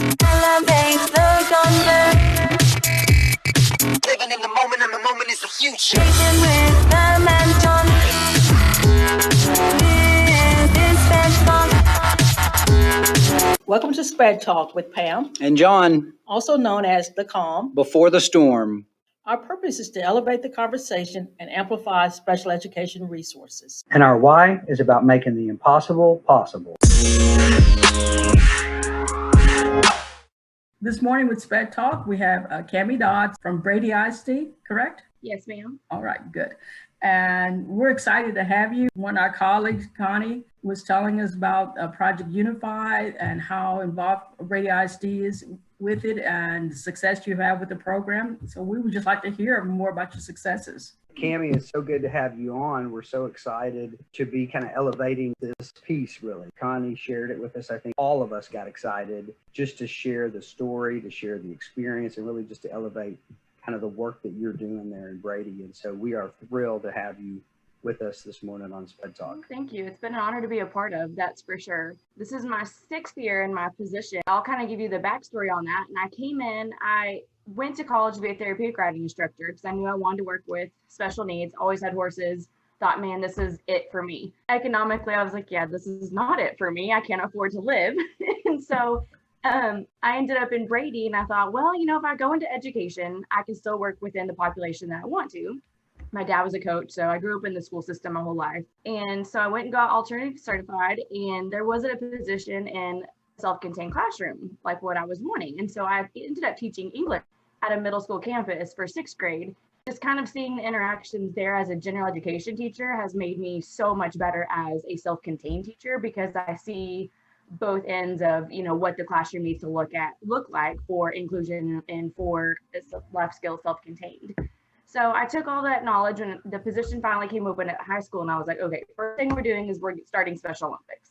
Elevate the thunder. Living in the moment, and the moment is the future. Living with the mental. Welcome to Spread Talk with Pam and John, also known as The Calm. Before the Storm. Our purpose is to elevate the conversation and amplify special education resources. And our why is about making the impossible possible. This morning with Spread Talk, we have Cammie Dodds from Brady ISD, correct? Yes, ma'am. All right, good. And we're excited to have you. One of our colleagues, Connie, was telling us about Project Unified and how involved Brady ISD is with it and the success you have with the program. So we would just like to hear more about your successes. Cammie, it's so good to have you on. We're so excited to be kind of elevating this piece, really. Connie shared it with us. I think all of us got excited just to share the story, to share the experience, and really just to elevate kind of the work that you're doing there in Brady. And so we are thrilled to have you with us this morning on Sped Talk. Thank you. It's been an honor to be a part of, that's for sure. This is my 6th year in my position. I'll kind of give you the backstory on that. And I went to college to be a therapeutic riding instructor because I knew I wanted to work with special needs, always had horses, thought, man, this is it for me. Economically, I was like, yeah, this is not it for me. I can't afford to live. And so I ended up in Brady and I thought, well, if I go into education, I can still work within the population that I want to. My dad was a coach, so I grew up in the school system my whole life. And so I went and got alternative certified, and there wasn't a position in self-contained classroom like what I was wanting. And so I ended up teaching English at a middle school campus for 6th grade. Just kind of seeing the interactions there as a general education teacher has made me so much better as a self-contained teacher because I see both ends of, what the classroom needs to look like for inclusion and for life skills self-contained. So I took all that knowledge when the position finally came open at high school and I was like, okay, first thing we're doing is we're starting Special Olympics.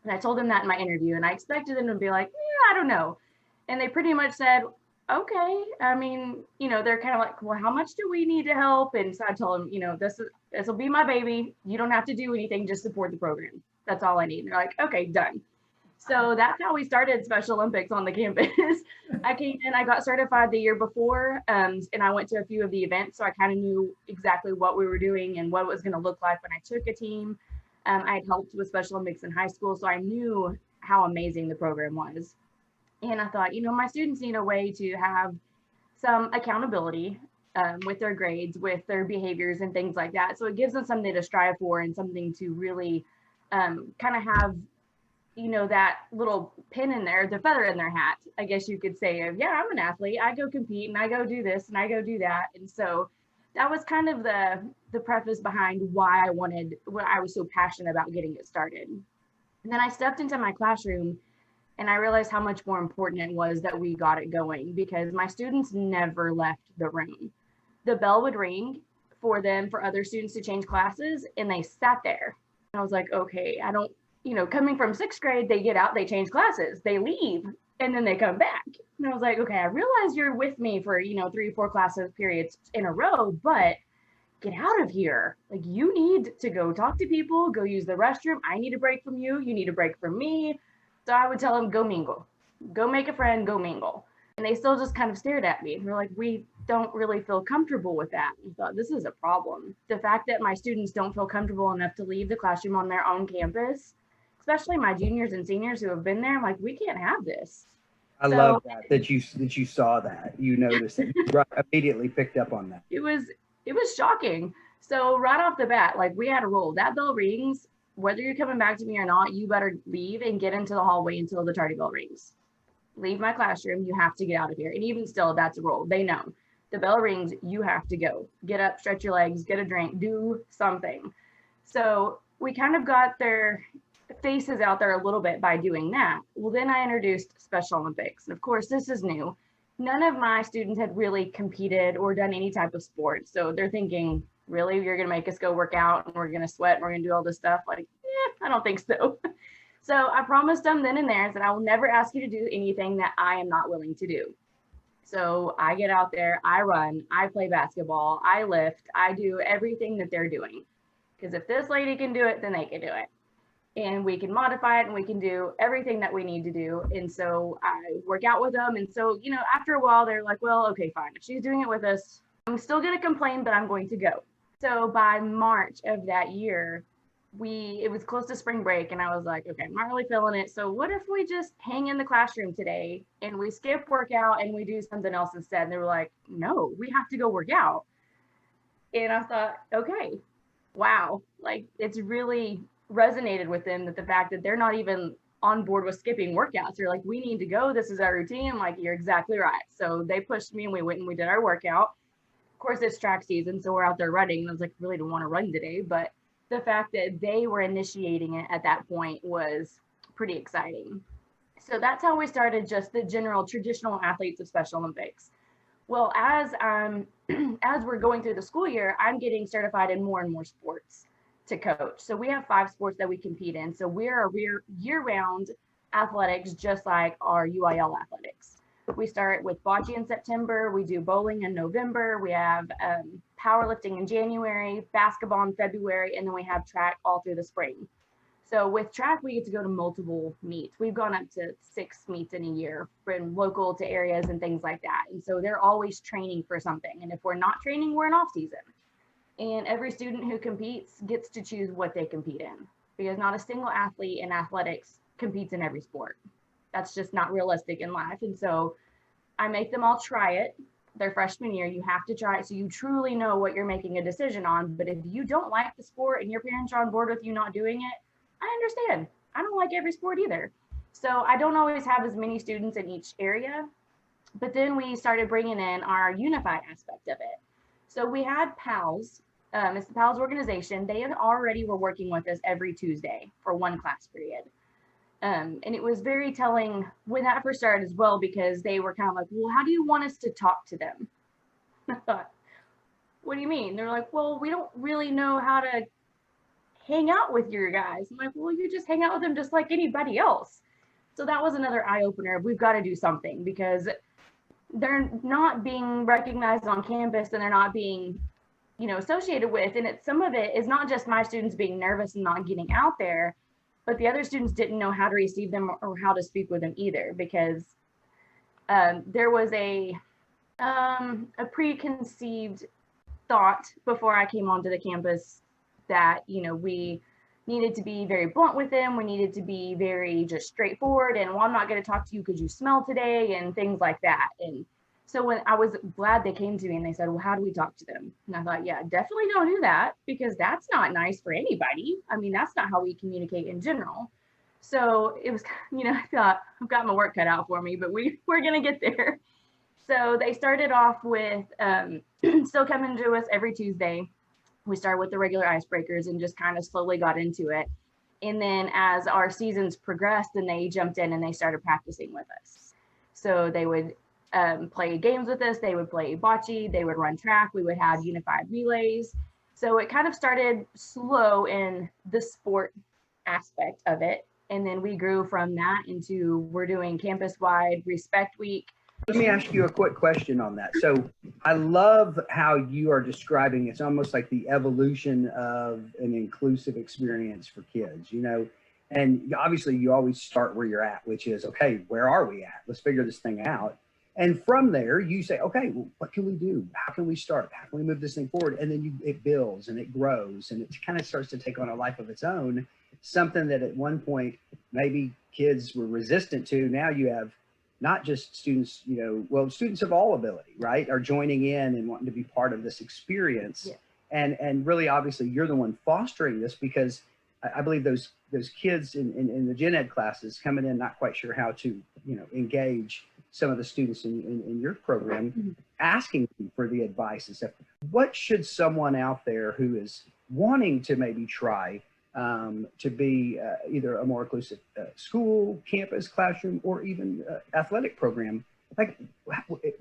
And I told them that in my interview and I expected them to be like, yeah, I don't know. And they pretty much said, okay. I mean, they're kind of like, well, how much do we need to help? And so I told them, this will be my baby. You don't have to do anything, just support the program. That's all I need. And they're like, okay, done. So that's how we started Special Olympics on the campus. I came in, I got certified the year before, and I went to a few of the events. So I kind of knew exactly what we were doing and what it was going to look like when I took a team. I had helped with Special Olympics in high school, so I knew how amazing the program was. And I thought, my students need a way to have some accountability with their grades, with their behaviors and things like that. So it gives them something to strive for and something to really kind of have that little pin in there, the feather in their hat, I guess you could say, of, yeah, I'm an athlete. I go compete and I go do this and I go do that. And so that was kind of the preface behind why I was so passionate about getting it started. And then I stepped into my classroom and I realized how much more important it was that we got it going because my students never left the room. The bell would ring for other students to change classes and they sat there. And I was like, okay, coming from 6th grade, they get out, they change classes, they leave, and then they come back. And I was like, okay, I realize you're with me for, 3 or 4 classes periods in a row, but get out of here. Like, you need to go talk to people, go use the restroom. I need a break from you. You need a break from me. So I would tell them, go mingle, go make a friend, go mingle. And they still just kind of stared at me. They're like, we don't really feel comfortable with that. I thought, this is a problem. The fact that my students don't feel comfortable enough to leave the classroom on their own campus, especially my juniors and seniors who have been there, I'm like, we can't have this. I love that you saw that, you noticed it, you immediately picked up on that. It was shocking. So right off the bat, like we had a rule. That bell rings, whether you're coming back to me or not, you better leave and get into the hallway until the tardy bell rings. Leave my classroom, you have to get out of here. And even still, that's a rule. They know. The bell rings, you have to go. Get up, stretch your legs, get a drink, do something. So we kind of got their faces out there a little bit by doing that. Well, then I introduced Special Olympics. And of course, this is new. None of my students had really competed or done any type of sport. So they're thinking, really, you're going to make us go work out and we're going to sweat and we're going to do all this stuff? Like, I don't think so. So I promised them then and there that I will never ask you to do anything that I am not willing to do. So I get out there, I run, I play basketball, I lift, I do everything that they're doing. Because if this lady can do it, then they can do it. and we can modify it and we can do everything that we need to do. And so I work out with them. And so, you know, after a while, they're like, well, okay, fine. If she's doing it with us, I'm still going to complain, but I'm going to go. So by March of that year, it was close to spring break, and I was like, okay, I'm not really feeling it. So what if we just hang in the classroom today and we skip workout and we do something else instead? And they were like, no, we have to go work out. And I thought, okay, wow, like it's really resonated with them, that the fact that they're not even on board with skipping workouts. They're like, we need to go. This is our routine. I'm like, you're exactly right. So they pushed me and we went and we did our workout. Of course, it's track season, so we're out there running. And I was like, really don't want to run today. But the fact that they were initiating it at that point was pretty exciting. So that's how we started, just the general traditional athletes of Special Olympics. Well, as we're going through the school year, I'm getting certified in more and more sports to coach. So we have 5 sports that we compete in. So we're year-round athletics, just like our UIL athletics. We start with bocce in September. We do bowling in November. We have powerlifting in January, basketball in February, and then we have track all through the spring. So with track, we get to go to multiple meets. We've gone up to 6 meets in a year, from local to areas and things like that. And so they're always training for something. And if we're not training, we're in off season. And every student who competes gets to choose what they compete in, because not a single athlete in athletics competes in every sport. That's just not realistic in life. And so I make them all try it. Their freshman year, you have to try it so you truly know what you're making a decision on. But if you don't like the sport and your parents are on board with you not doing it, I understand. I don't like every sport either. So I don't always have as many students in each area. But then we started bringing in our unified aspect of it. So we had PALS. It's the PALS organization. They had already were working with us every Tuesday for 1 class period. And it was very telling when that first started as well, because they were kind of like, well, how do you want us to talk to them? I thought, what do you mean? They're like, well, we don't really know how to hang out with your guys. I'm like, well, you just hang out with them just like anybody else. So that was another eye opener. We've got to do something, because they're not being recognized on campus and they're not being, you know, associated with. And some of it is not just my students being nervous and not getting out there, but the other students didn't know how to receive them or how to speak with them either, because there was a preconceived thought before I came onto the campus that, you know, we needed to be very blunt with them. We needed to be very just straightforward, and, well, I'm not going to talk to you because you smell today, and things like that. And so when I was glad they came to me and they said, well, how do we talk to them? And I thought, yeah, definitely don't do that, because that's not nice for anybody. I mean, that's not how we communicate in general. So it was, you know, I thought, I've got my work cut out for me, but we're going to get there. So they started off with still coming to us every Tuesday. We started with the regular icebreakers and just kind of slowly got into it. And then as our seasons progressed, then they jumped in and they started practicing with us. So they would play games with us. They would play bocce. They would run track. We would have unified relays. So it kind of started slow in the sport aspect of it. And then we grew from that into, we're doing campus-wide Respect Week. Let me ask you a quick question on that. So I love how you are describing, it's almost like the evolution of an inclusive experience for kids, you know, and obviously you always start where you're at, which is, okay, where are we at? Let's figure this thing out. And from there you say, okay, well, what can we do? How can we start? How can we move this thing forward? And then it builds and it grows and it kind of starts to take on a life of its own, something that at one point maybe kids were resistant to. Now you have not just students, you know, well, students of all ability, right, are joining in and wanting to be part of this experience. Yeah. And really, obviously, you're the one fostering this, because I believe those kids in the gen ed classes coming in not quite sure how to, you know, engage some of the students in your program, mm-hmm. asking for the advice and stuff. What should someone out there who is wanting to maybe try to be either a more inclusive school, campus, classroom, or even athletic program, like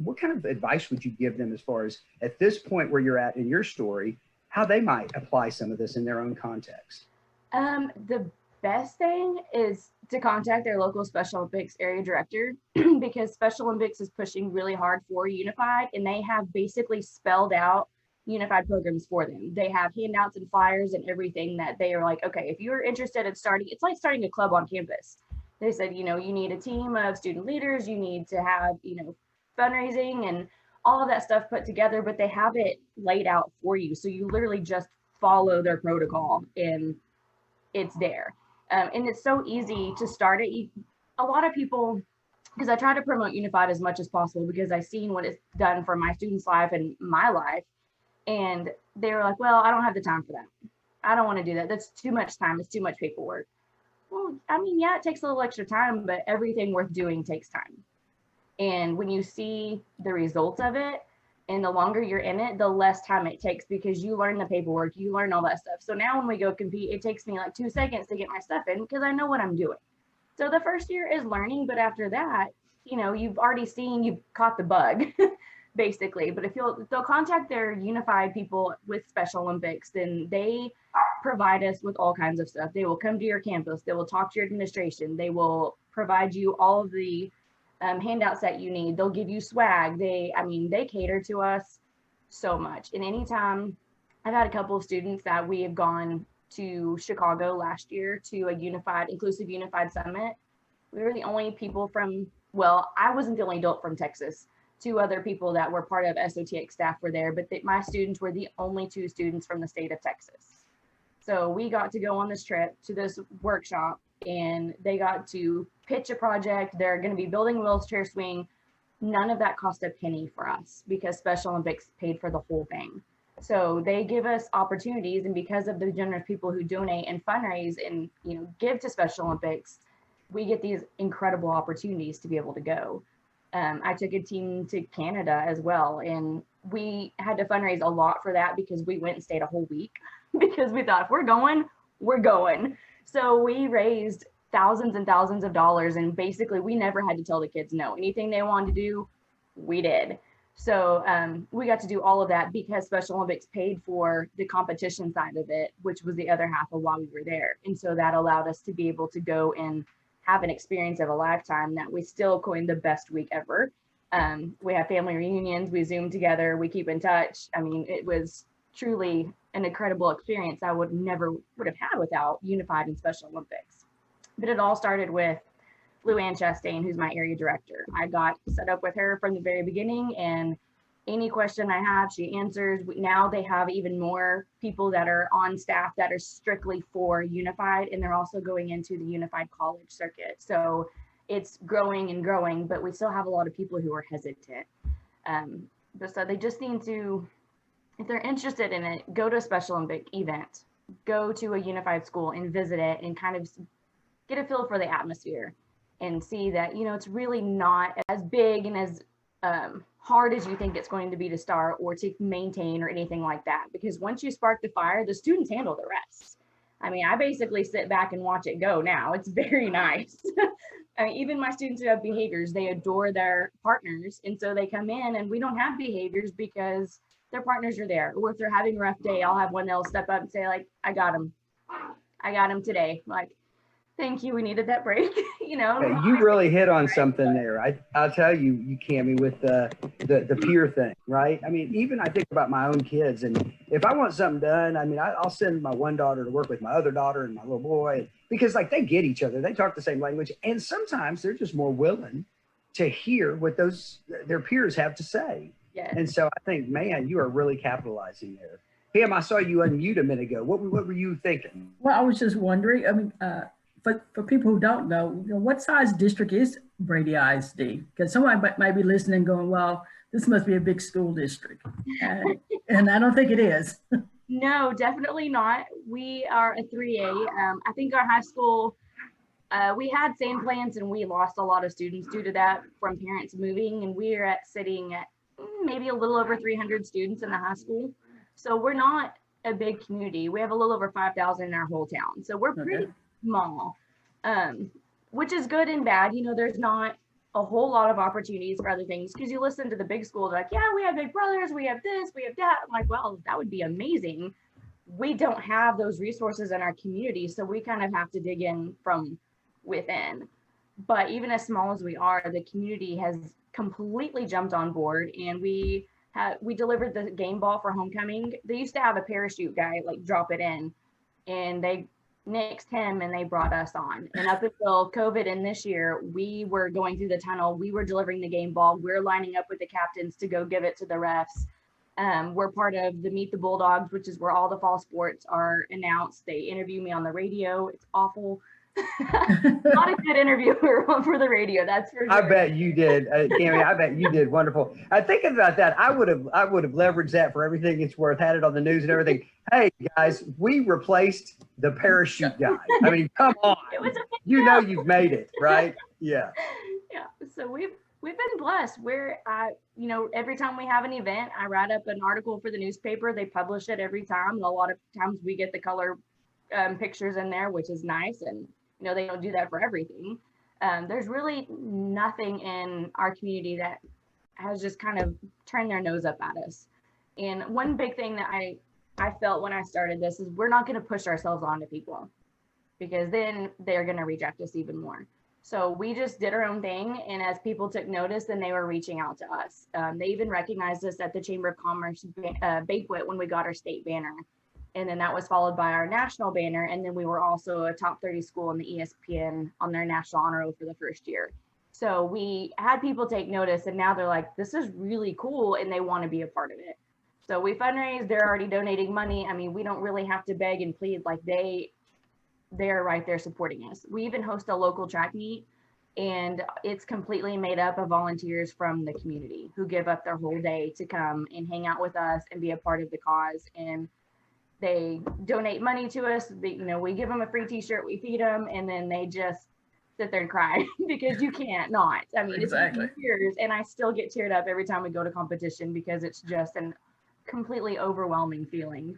what kind of advice would you give them as far as at this point where you're at in your story, how they might apply some of this in their own context? The best thing is to contact their local Special Olympics area director, because Special Olympics is pushing really hard for Unified, and they have basically spelled out unified programs for them. They have handouts and flyers and everything that they are like, okay, if you're interested in starting, it's like starting a club on campus. They said, you know, you need a team of student leaders, you need to have, you know, fundraising and all of that stuff put together, but they have it laid out for you. So you literally just follow their protocol and it's there. And it's so easy to start it. A lot of people, because I try to promote Unified as much as possible because I've seen what it's done for my students' life and my life. And they were like, well, I don't have the time for that. I don't want to do that. That's too much time. It's too much paperwork. Well, I mean, yeah, it takes a little extra time, but everything worth doing takes time. And when you see the results of it, and the longer you're in it, the less time it takes because you learn the paperwork, you learn all that stuff. So now when we go compete, it takes me like 2 seconds to get my stuff in because I know what I'm doing. So the first year is learning, but after that, you know, you've already seen, you've caught the bug basically. But if they'll contact their unified people with Special Olympics, then they provide us with all kinds of stuff. They will come to your campus. They will talk to your administration. They will provide you all of the handouts that you need. They'll give you swag. They cater to us so much. And anytime, I've had a couple of students that we have gone to Chicago last year to a inclusive unified summit. We were the only people from, well, I wasn't the only adult from Texas. 2 other people that were part of SOTX staff were there, but my students were the only 2 students from the state of Texas. So we got to go on this trip to this workshop and they got to pitch a project. They're going to be building a wheelchair swing. None of that cost a penny for us because Special Olympics paid for the whole thing. So they give us opportunities, and because of the generous people who donate and fundraise and, you know, give to Special Olympics, we get these incredible opportunities to be able to go. I took a team to Canada as well, and we had to fundraise a lot for that because we went and stayed a whole week because we thought if we're going, we're going. So we raised thousands and thousands of dollars, and basically we never had to tell the kids no. Anything they wanted to do, we did. So we got to do all of that because Special Olympics paid for the competition side of it, which was the other half of why we were there. And so that allowed us to be able to go and have an experience of a lifetime that we still coined the best week ever. We have family reunions, we Zoom together, we keep in touch. I mean, it was truly an incredible experience I would have had without Unified and Special Olympics. But it all started with Luann Chastain, who's my area director. I got set up with her from the very beginning, and any question I have, she answers. Now they have even more people that are on staff that are strictly for Unified, and they're also going into the Unified College circuit. So it's growing and growing, but we still have a lot of people who are hesitant. But so they just need to, if they're interested in it, go to a Special Olympic event, go to a Unified school and visit it and kind of get a feel for the atmosphere and see that, you know, it's really not as big and as hard as you think it's going to be to start or to maintain or anything like that. Because once you spark the fire, the students handle the rest. I mean, I basically sit back and watch it go now. It's very nice. I mean, even my students who have behaviors, they adore their partners. And so they come in and we don't have behaviors because their partners are there. Or if they're having a rough day, I'll have one that'll step up and say, like, I got him today. Like, thank you. We needed that break. You know, yeah, you really hit on something there. I'll tell you, Cammie, with the peer thing, right? I mean, even I think about my own kids, and if I want something done, I mean, I'll send my one daughter to work with my other daughter and my little boy, because like they get each other, they talk the same language, and sometimes they're just more willing to hear what their peers have to say. Yes. And so I think, man, you are really capitalizing there. Pam, I saw you unmute a minute ago. What were you thinking? Well, I was just wondering, I mean, for people who don't know, what size district is Brady ISD? Because somebody might be listening going, well, this must be a big school district. And I don't think it is. No, definitely not. We are a 3A. I think our high school, we had sand plants and we lost a lot of students due to that from parents moving. And we are sitting at maybe a little over 300 students in the high school. So we're not a big community. We have a little over 5,000 in our whole town. So we're pretty small, which is good and bad. You know, there's not a whole lot of opportunities for other things because you listen to the big schools like, yeah, we have Big Brothers, we have this, we have that. I'm like, well, that would be amazing. We don't have those resources in our community, so we kind of have to dig in from within. But even as small as we are, the community has completely jumped on board, and we we delivered the game ball for homecoming. They used to have a parachute guy like drop it in, and they nixed him and they brought us on. And up until COVID and this year, we were going through the tunnel. We were delivering the game ball. We're lining up with the captains to go give it to the refs. We're part of the Meet the Bulldogs, which is where all the fall sports are announced. They interview me on the radio. It's awful. Not a good interviewer for the radio, that's for sure. I bet you did, Cammie. I bet you did wonderful. Thinking about that, I would have leveraged that for everything it's worth. Had it on the news and everything. Hey guys, we replaced the parachute guy. I mean, come on. You know you've made it, right? Yeah. Yeah. So we've been blessed. Every time we have an event, I write up an article for the newspaper. They publish it every time, and a lot of times we get the color pictures in there, which is nice. And they don't do that for everything. There's really nothing in our community that has just kind of turned their nose up at us. And one big thing that I felt when I started this is we're not going to push ourselves onto people, because then they're going to reject us even more. So we just did our own thing. And as people took notice, then they were reaching out to us. They even recognized us at the Chamber of Commerce banquet when we got our state banner. And then that was followed by our national banner. And then we were also a top 30 school in the ESPN on their national honor roll for the first year. So we had people take notice, and now they're like, this is really cool, and they want to be a part of it. So we fundraise, they're already donating money. I mean, we don't really have to beg and plead, like they're right there supporting us. We even host a local track meet, and it's completely made up of volunteers from the community who give up their whole day to come and hang out with us and be a part of the cause. And they donate money to us. We give them a free t-shirt, we feed them, and then they just sit there and cry because you can't not. I mean, Exactly. It's been years, and I still get teared up every time we go to competition because it's just an completely overwhelming feeling.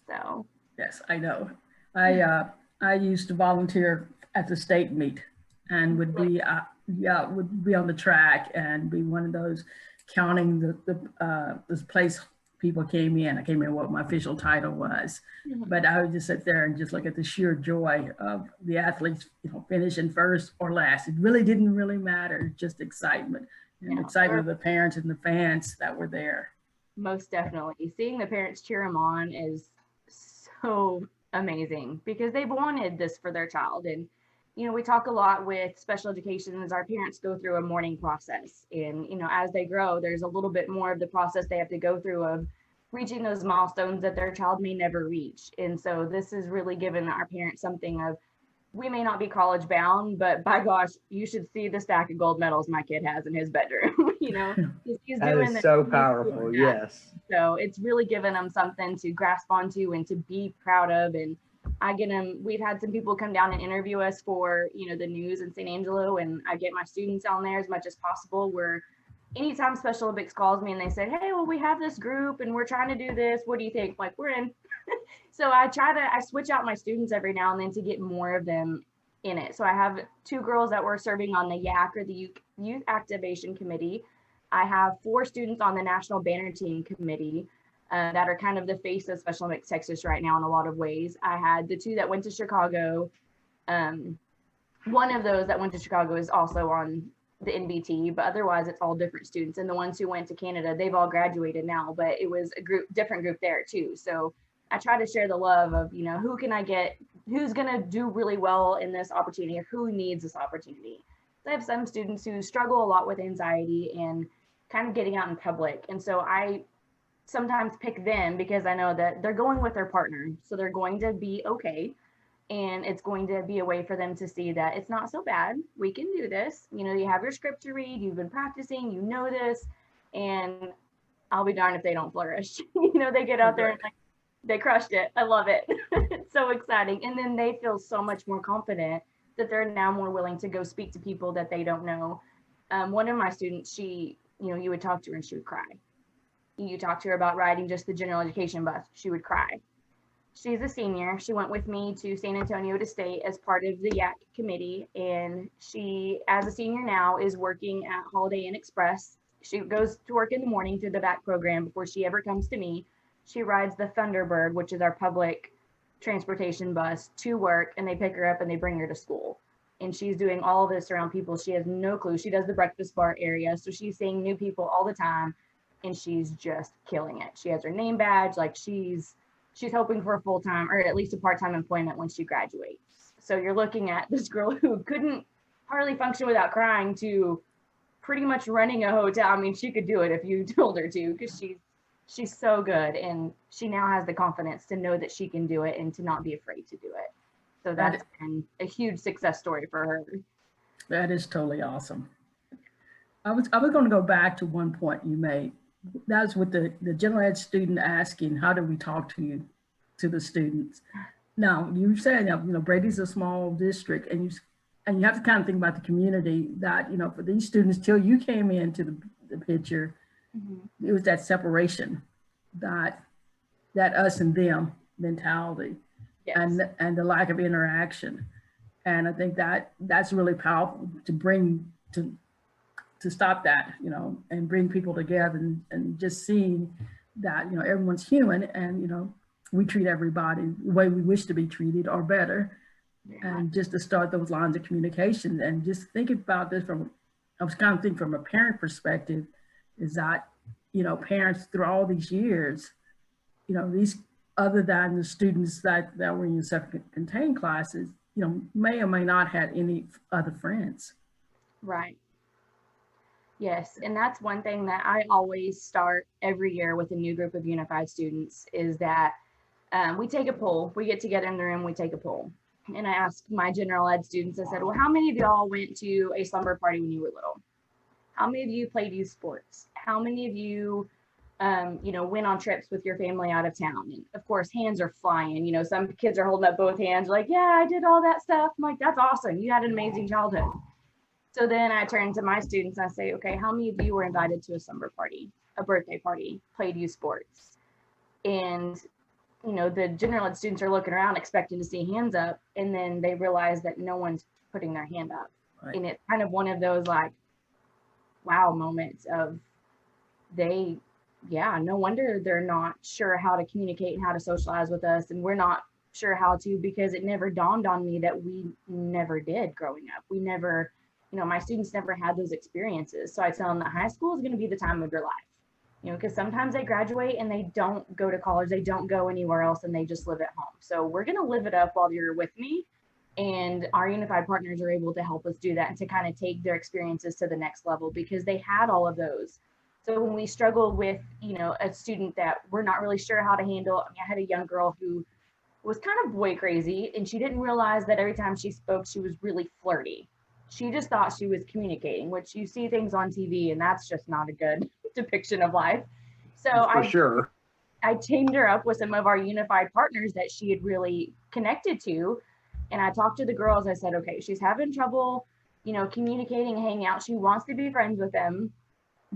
So. Yes, I know. I used to volunteer at the state meet and would be on the track and be one of those counting this place people came in. I can't remember what my official title was, but I would just sit there and just look at the sheer joy of the athletes, finishing first or last. It really didn't really matter, just excitement and excitement of the parents and the fans that were there. Most definitely. Seeing the parents cheer them on is so amazing because they've wanted this for their child. And we talk a lot with special education as our parents go through a mourning process. And, as they grow, there's a little bit more of the process they have to go through of reaching those milestones that their child may never reach. And so this is really given our parents something of, we may not be college bound, but by gosh, you should see the stack of gold medals my kid has in his bedroom. He's that doing is so powerful. Yes. So it's really given them something to grasp onto and to be proud of. And we've had some people come down and interview us for, the news in St. Angelo, and I get my students on there as much as possible, where anytime Special Olympics calls me and they say, hey, well, we have this group and we're trying to do this, what do you think? Like, we're in. So I switch out my students every now and then to get more of them in it. So I have 2 girls that were serving on the YAC, or the Youth Activation Committee. I have 4 students on the National Banner Team Committee. That are kind of the face of Special Olympics Texas right now in a lot of ways. I had the 2 that went to Chicago. One of those that went to Chicago is also on the NBT, but otherwise it's all different students. And the ones who went to Canada, they've all graduated now, but it was a different group there too. So I try to share the love of, who can I get, who's going to do really well in this opportunity, or who needs this opportunity. So I have some students who struggle a lot with anxiety and kind of getting out in public. And so I sometimes pick them because I know that they're going with their partner. So they're going to be okay. And it's going to be a way for them to see that it's not so bad. We can do this. You have your script to read, you've been practicing, this, and I'll be darned if they don't flourish. They get out there and they crushed it. I love it. It's so exciting. And then they feel so much more confident that they're now more willing to go speak to people that they don't know. One of my students, she, you would talk to her and she would cry. You talk to her about riding just the general education bus, she would cry. She's a senior. She went with me to San Antonio to state as part of the YAC committee. And she, as a senior now, is working at Holiday Inn Express. She goes to work in the morning through the back program before she ever comes to me. She rides the Thunderbird, which is our public transportation bus, to work, and they pick her up and they bring her to school. And she's doing all of this around people. She has no clue. She does the breakfast bar area. So she's seeing new people all the time. and she's just killing it. She has her name badge, like she's hoping for a full-time or at least a part-time employment when she graduates. So you're looking at this girl who couldn't hardly function without crying to pretty much running a hotel. I mean, she could do it if you told her to, because she's so good, and she now has the confidence to know that she can do it and to not be afraid to do it. So that's been a huge success story for her. That is totally awesome. I was going to go back to one point you made. That's with the general ed student asking, how do we talk to the students? Now, you said, Brady's a small district, and you have to kind of think about the community that, for these students, till you came into the picture, it was that separation, that us and them mentality, yes, and the lack of interaction. And I think that's really powerful to bring to stop that, and bring people together and just seeing that, everyone's human, and, we treat everybody the way we wish to be treated or better. Yeah. And just to start those lines of communication, and just think about this I was kind of thinking from a parent perspective, is that, parents through all these years, these, other than the students that were in your self-contained classes, may or may not have any other friends. Right. Yes, and that's one thing that I always start every year with a new group of unified students, is that we take a poll. We get together in the room, we take a poll. And I asked my general ed students, I said, well, how many of y'all went to a slumber party when you were little? How many of you played youth sports? How many of you, went on trips with your family out of town? And of course, hands are flying. Some kids are holding up both hands like, yeah, I did all that stuff. I'm like, that's awesome. You had an amazing childhood. So then I turn to my students and I say, okay, how many of you were invited to a slumber party, a birthday party, played youth sports? And the general ed students are looking around expecting to see hands up, and then they realize that no one's putting their hand up. Right. And it's kind of one of those like, wow moments of no wonder they're not sure how to communicate and how to socialize with us. And we're not sure how to, because it never dawned on me that we never did growing up. We never, my students never had those experiences. So I tell them that high school is going to be the time of your life. Because sometimes they graduate and they don't go to college, they don't go anywhere else, and they just live at home. So we're going to live it up while you're with me. And our unified partners are able to help us do that and to kind of take their experiences to the next level, because they had all of those. So when we struggle with, a student that we're not really sure how to handle, I had a young girl who was kind of boy crazy, and she didn't realize that every time she spoke, she was really flirty. She just thought she was communicating, which you see things on TV, and that's just not a good depiction of life. So I teamed her up with some of our unified partners that she had really connected to. And I talked to the girls. I said, okay, she's having trouble, communicating, hanging out. She wants to be friends with them,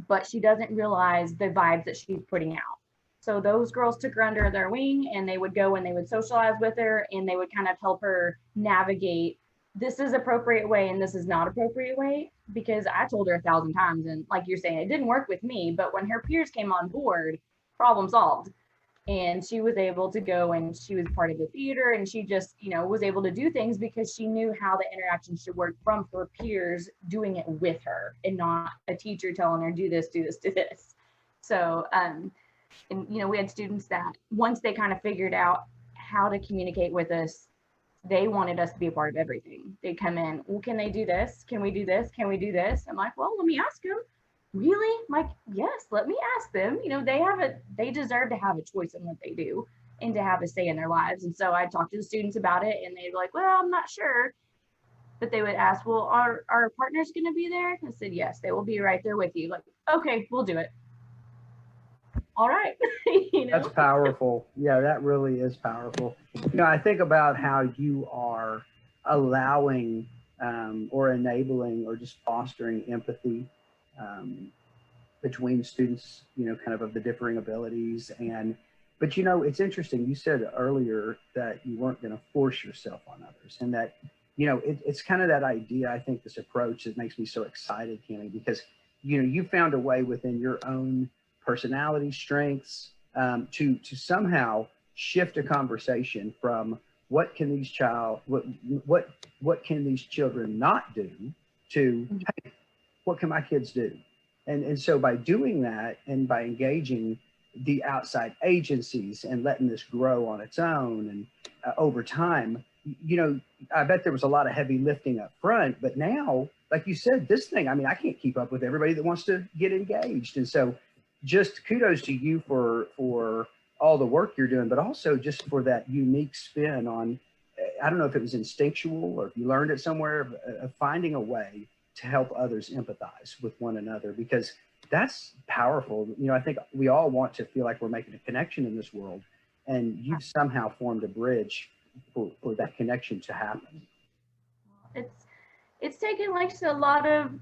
but she doesn't realize the vibes that she's putting out. So those girls took her under their wing, and they would go and they would socialize with her, and they would kind of help her navigate, this is appropriate way and this is not appropriate way, because I told her 1,000 times, and like you're saying, it didn't work with me, but when her peers came on board, problem solved. And she was able to go, and she was part of the theater, and she just, was able to do things because she knew how the interaction should work from her peers doing it with her, and not a teacher telling her, do this, do this, do this. So, and, we had students that once they kind of figured out how to communicate with us, they wanted us to be a part of everything. They come in, well, can they do this? Can we do this? Can we do this? I'm like, well, let me ask them. Really? I'm like, yes, let me ask them. They deserve to have a choice in what they do and to have a say in their lives. And so I talked to the students about it, and they'd be like, well, I'm not sure. But they would ask, well, are our partners going to be there? I said, yes, they will be right there with you. Like, okay, we'll do it. All right. That's powerful. Yeah, that really is powerful. I think about how you are allowing or enabling or just fostering empathy between students, kind of the differing abilities. But it's interesting. You said earlier that you weren't going to force yourself on others, and that, it's kind of that idea, I think, this approach that makes me so excited, Kenny, because, you found a way within your own personality strengths to somehow shift a conversation from what can these children not do to, hey, what can my kids do? And so by doing that and by engaging the outside agencies and letting this grow on its own and over time, you know, I bet there was a lot of heavy lifting up front, but now, like you said, this thing, I mean, I can't keep up with everybody that wants to get engaged. And so just kudos to you for all the work you're doing, but also just for that unique spin on, I don't know if it was instinctual or if you learned it somewhere, of finding a way to help others empathize with one another, because that's powerful. You know, I think we all want to feel like we're making a connection in this world, and you've somehow formed a bridge for that connection to happen. It's taken like a lot of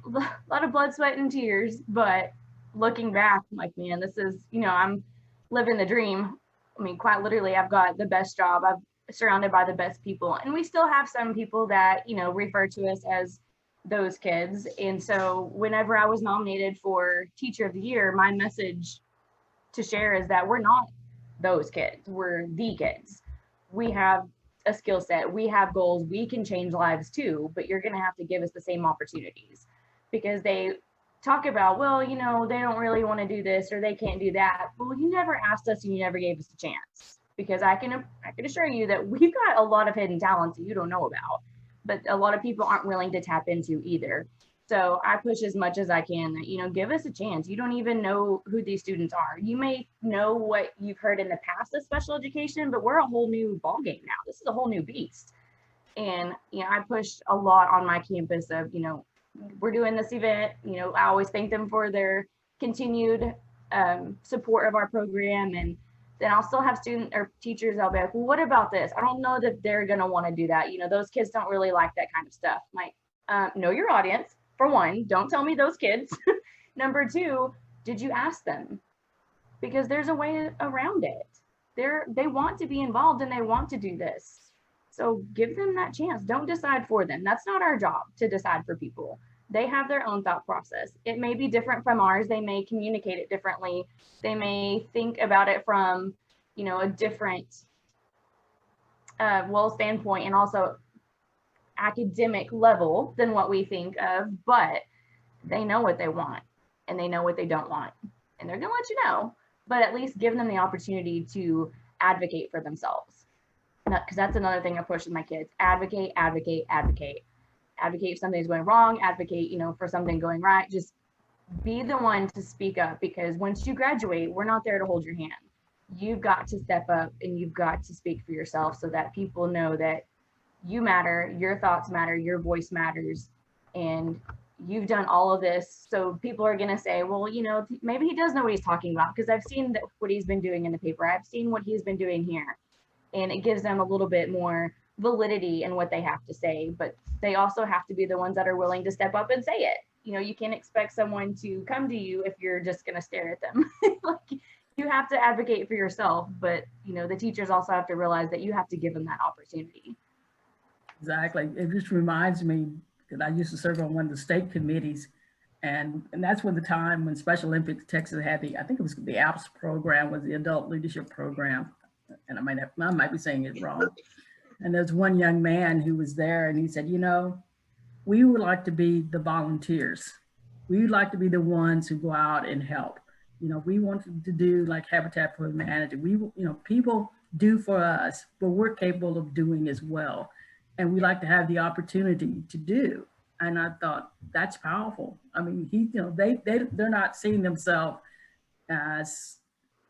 blood, sweat, and tears, but looking back, I'm like, man, this is, you know, I'm living the dream. I mean, quite literally, I've got the best job. I'm surrounded by the best people, and we still have some people that, you know, refer to us as those kids. And so whenever I was nominated for Teacher of the Year, my message to share is that we're not those kids, we're the kids. We have a skill set, we have goals, we can change lives too, but you're going to have to give us the same opportunities. Because they talk about, well, you know, they don't really want to do this or they can't do that. Well, you never asked us and you never gave us a chance, because I can assure you that we've got a lot of hidden talents that you don't know about, but a lot of people aren't willing to tap into either. So I push as much as I can that, you know, give us a chance. You don't even know who these students are. You may know what you've heard in the past of special education, but we're a whole new ballgame now. This is a whole new beast. And, you know, I push a lot on my campus of, you know, we're doing this event. You know, I always thank them for their continued support of our program. And then I'll still have students or teachers, I'll be like, well, what about this? I don't know that they're going to want to do that. You know, those kids don't really like that kind of stuff. I'm like, know your audience. For one, don't tell me those kids. Number two, did you ask them? Because there's a way around it. They want to be involved and they want to do this. So give them that chance. Don't decide for them. That's not our job to decide for people. They have their own thought process. It may be different from ours. They may communicate it differently. They may think about it from, you know, a different standpoint and also academic level than what we think of, but they know what they want and they know what they don't want, and they're gonna let you know, but at least give them the opportunity to advocate for themselves. Because that's another thing I push with my kids. Advocate, advocate, advocate. Advocate if something's going wrong, advocate, you know, for something going right. Just be the one to speak up, because once you graduate, we're not there to hold your hand. You've got to step up and you've got to speak for yourself so that people know that you matter, your thoughts matter, your voice matters, and you've done all of this. So people are going to say, well, you know, maybe he does know what he's talking about, because I've seen what he's been doing in the paper. I've seen what he's been doing here. And it gives them a little bit more validity in what they have to say, but they also have to be the ones that are willing to step up and say it. You know, you can't expect someone to come to you if you're just going to stare at them. Like, you have to advocate for yourself, but, you know, the teachers also have to realize that you have to give them that opportunity. Exactly. It just reminds me that I used to serve on one of the state committees, and that's when the time when Special Olympics Texas had I think it was the ALPS program, was the Adult Leadership Program, and I might be saying it wrong. And there's one young man who was there, and he said, you know, we would like to be the volunteers. We would like to be the ones who go out and help. You know, we want to do like Habitat for Humanity. You know, people do for us, but we're capable of doing as well. And we like to have the opportunity to do. And I thought, that's powerful. I mean, you know, they're not seeing themselves as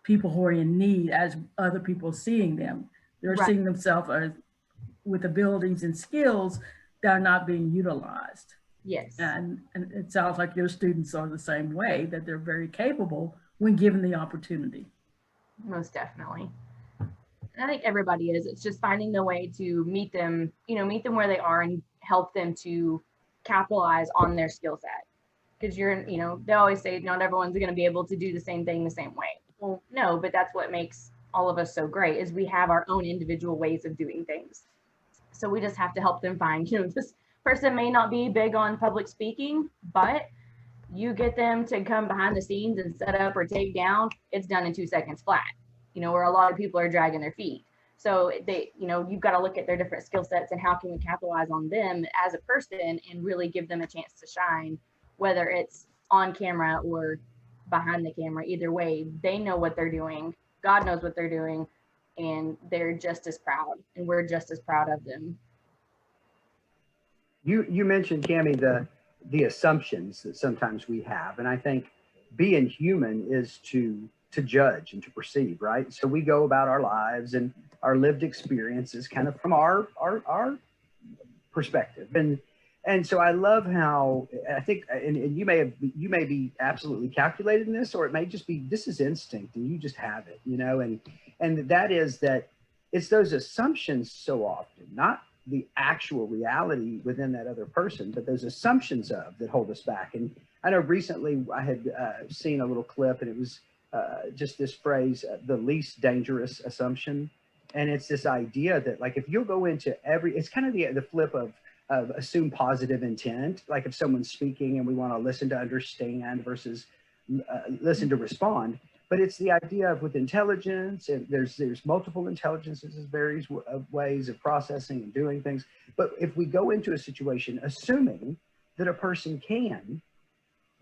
people who are in need as other people seeing them. They're Right. seeing themselves as with abilities and skills that are not being utilized. Yes. And it sounds like your students are the same way, that they're very capable when given the opportunity. Most definitely. I think everybody is. It's just finding the way to meet them, you know, meet them where they are and help them to capitalize on their skill set. Because you know, they always say not everyone's going to be able to do the same thing the same way. Well, no, but that's what makes all of us so great, is we have our own individual ways of doing things. So we just have to help them find, you know, this person may not be big on public speaking, but you get them to come behind the scenes and set up or take down, it's done in 2 seconds flat. You know, where a lot of people are dragging their feet. So they, you know, you've got to look at their different skill sets and how can we capitalize on them as a person and really give them a chance to shine, whether it's on camera or behind the camera. Either way, they know what they're doing. God knows what they're doing, and they're just as proud, and we're just as proud of them. You mentioned, Cammie, the assumptions that sometimes we have, and I think being human is to judge and to perceive, right? So we go about our lives and our lived experiences kind of from our perspective, and so I love how I think, and you may be absolutely calculated in this, or it may just be this is instinct and you just have it, and that is that it's those assumptions so often, not the actual reality within that other person, but those assumptions that hold us back. And I know recently I had seen a little clip, and it was just this phrase, the least dangerous assumption. And it's this idea that, like, if you'll go into it's kind of the flip of assume positive intent. Like if someone's speaking and we want to listen to understand versus listen to respond. But it's the idea of with intelligence, and there's multiple intelligences, various ways of processing and doing things. But if we go into a situation assuming that a person can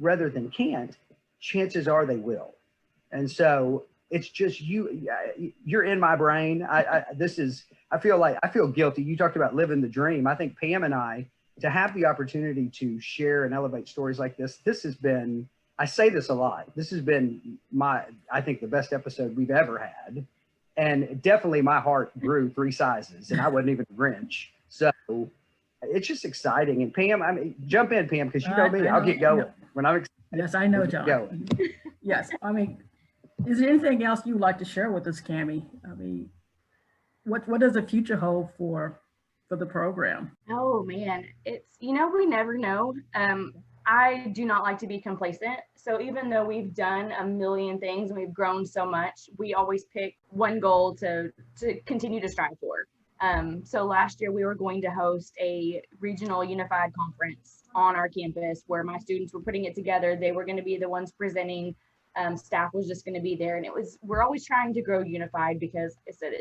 rather than can't, chances are they will. And so it's just you're in my brain. I feel guilty. You talked about living the dream. I think Pam and I, to have the opportunity to share and elevate stories like this has been, I say this a lot, this has been I think the best episode we've ever had. And definitely my heart grew 3 sizes, and I wasn't even a Grinch. So it's just exciting. And Pam, I mean, jump in, Pam, because you know me, I'll get going when I'm excited. Yes, I know, John. Yes, I mean, is there anything else you'd like to share with us, Cammie? I mean, what does the future hold for the program? Oh man, it's, we never know. I do not like to be complacent. So even though we've done a million things and we've grown so much, we always pick one goal to continue to strive for. So last year we were going to host a regional unified conference on our campus where my students were putting it together. They were going to be the ones presenting. Staff was just going to be there. And we're always trying to grow unified because I said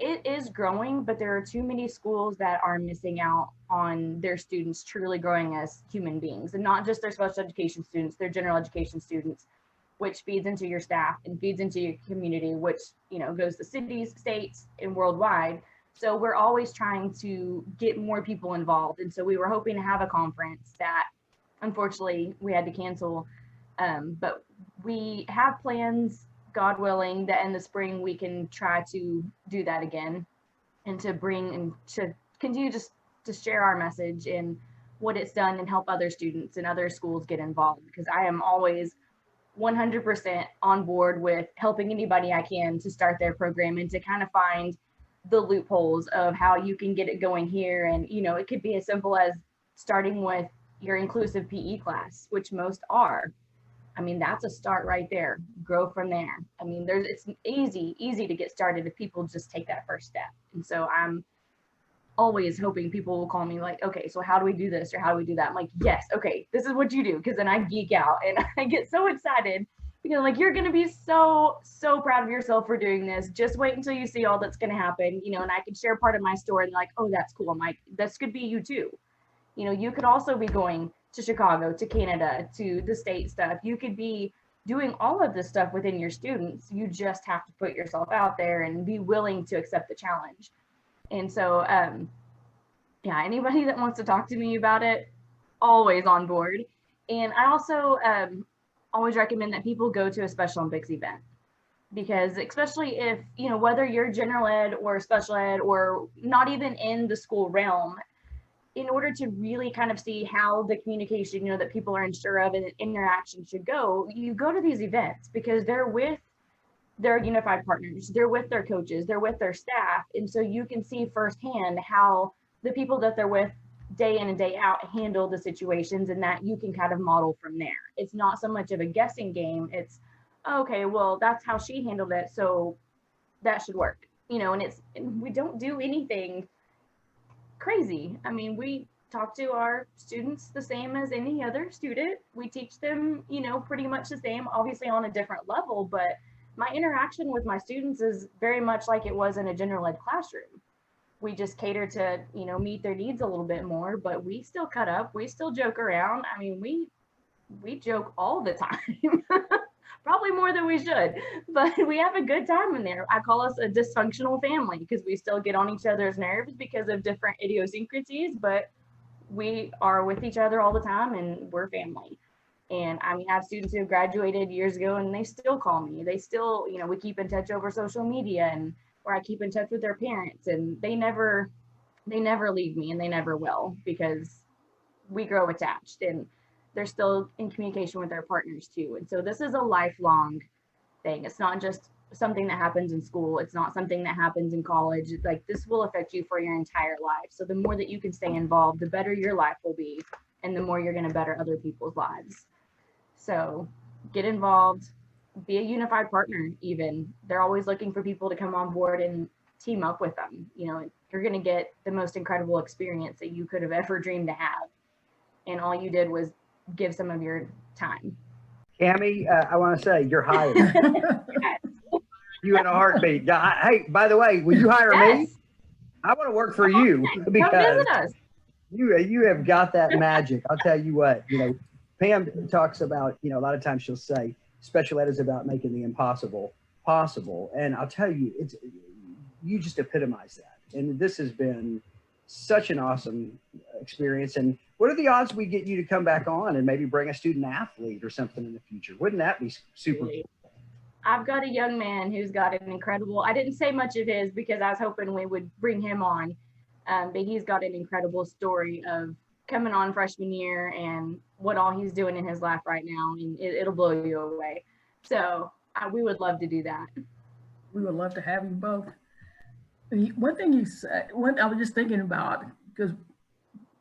it is growing, but there are too many schools that are missing out on their students truly growing as human beings, and not just their special education students, their general education students, which feeds into your staff and feeds into your community, which, goes to cities, states, and worldwide. So we're always trying to get more people involved. And so we were hoping to have a conference that unfortunately we had to cancel. But we have plans, God willing, that in the spring we can try to do that again, and to bring and to continue just to share our message and what it's done and help other students and other schools get involved, because I am always 100% on board with helping anybody I can to start their program and to kind of find the loopholes of how you can get it going here. And it could be as simple as starting with your inclusive PE class, which most are. I mean, that's a start right there. Grow from there. I mean, it's easy to get started if people just take that first step. And so I'm always hoping people will call me like, okay, so how do we do this or how do we do that? I'm like, yes, okay, this is what you do. Because then I geek out and I get so excited because like, you're going to be so proud of yourself for doing this. Just wait until you see all that's going to happen, and I can share part of my story and like, oh, that's cool. I'm like, this could be you too. You could also be going to Chicago, to Canada, to the state stuff. You could be doing all of this stuff within your students. You just have to put yourself out there and be willing to accept the challenge. And so, anybody that wants to talk to me about it, always on board. And I also always recommend that people go to a Special Olympics event, because especially if, whether you're general ed or special ed or not even in the school realm, in order to really kind of see how the communication, that people are unsure of and interaction should go, you go to these events because they're with their unified partners, they're with their coaches, they're with their staff. And so you can see firsthand how the people that they're with day in and day out handle the situations, and that you can kind of model from there. It's not so much of a guessing game. It's, okay, well, that's how she handled it, so that should work, and we don't do anything crazy. I mean, we talk to our students the same as any other student. We teach them, pretty much the same, obviously on a different level, but my interaction with my students is very much like it was in a general ed classroom. We just cater to, meet their needs a little bit more, but we still cut up, we still joke around. I mean, we joke all the time. Probably more than we should, but we have a good time in there. I call us a dysfunctional family because we still get on each other's nerves because of different idiosyncrasies, but we are with each other all the time and we're family. And I mean, I have students who have graduated years ago and they still call me. They still, we keep in touch over social media, and or I keep in touch with their parents, and they never leave me, and they never will, because we grow attached and they're still in communication with their partners too. And so this is a lifelong thing. It's not just something that happens in school. It's not something that happens in college. It's like, this will affect you for your entire life. So the more that you can stay involved, the better your life will be, and the more you're going to better other people's lives. So get involved, be a unified partner. Even they're always looking for people to come on board and team up with them. You're going to get the most incredible experience that you could have ever dreamed to have, and all you did was give some of your time. Cammie, I want to say you're hired. You in a heartbeat. Hey, by the way, will you hire me? I want to work for you because come visit us. You have got that magic. I'll tell you what, Pam talks about, a lot of times she'll say special ed is about making the impossible possible. And I'll tell you, you just epitomize that. And this has been such an awesome experience. And what are the odds we get you to come back on and maybe bring a student athlete or something in the future? Wouldn't that be super cool? I've got a young man who's got an incredible, I didn't say much of his because I was hoping we would bring him on, but he's got an incredible story of coming on freshman year and what all he's doing in his life right now, and it'll blow you away. So we would love to do that. We would love to have you both. One thing you said, I was just thinking about, because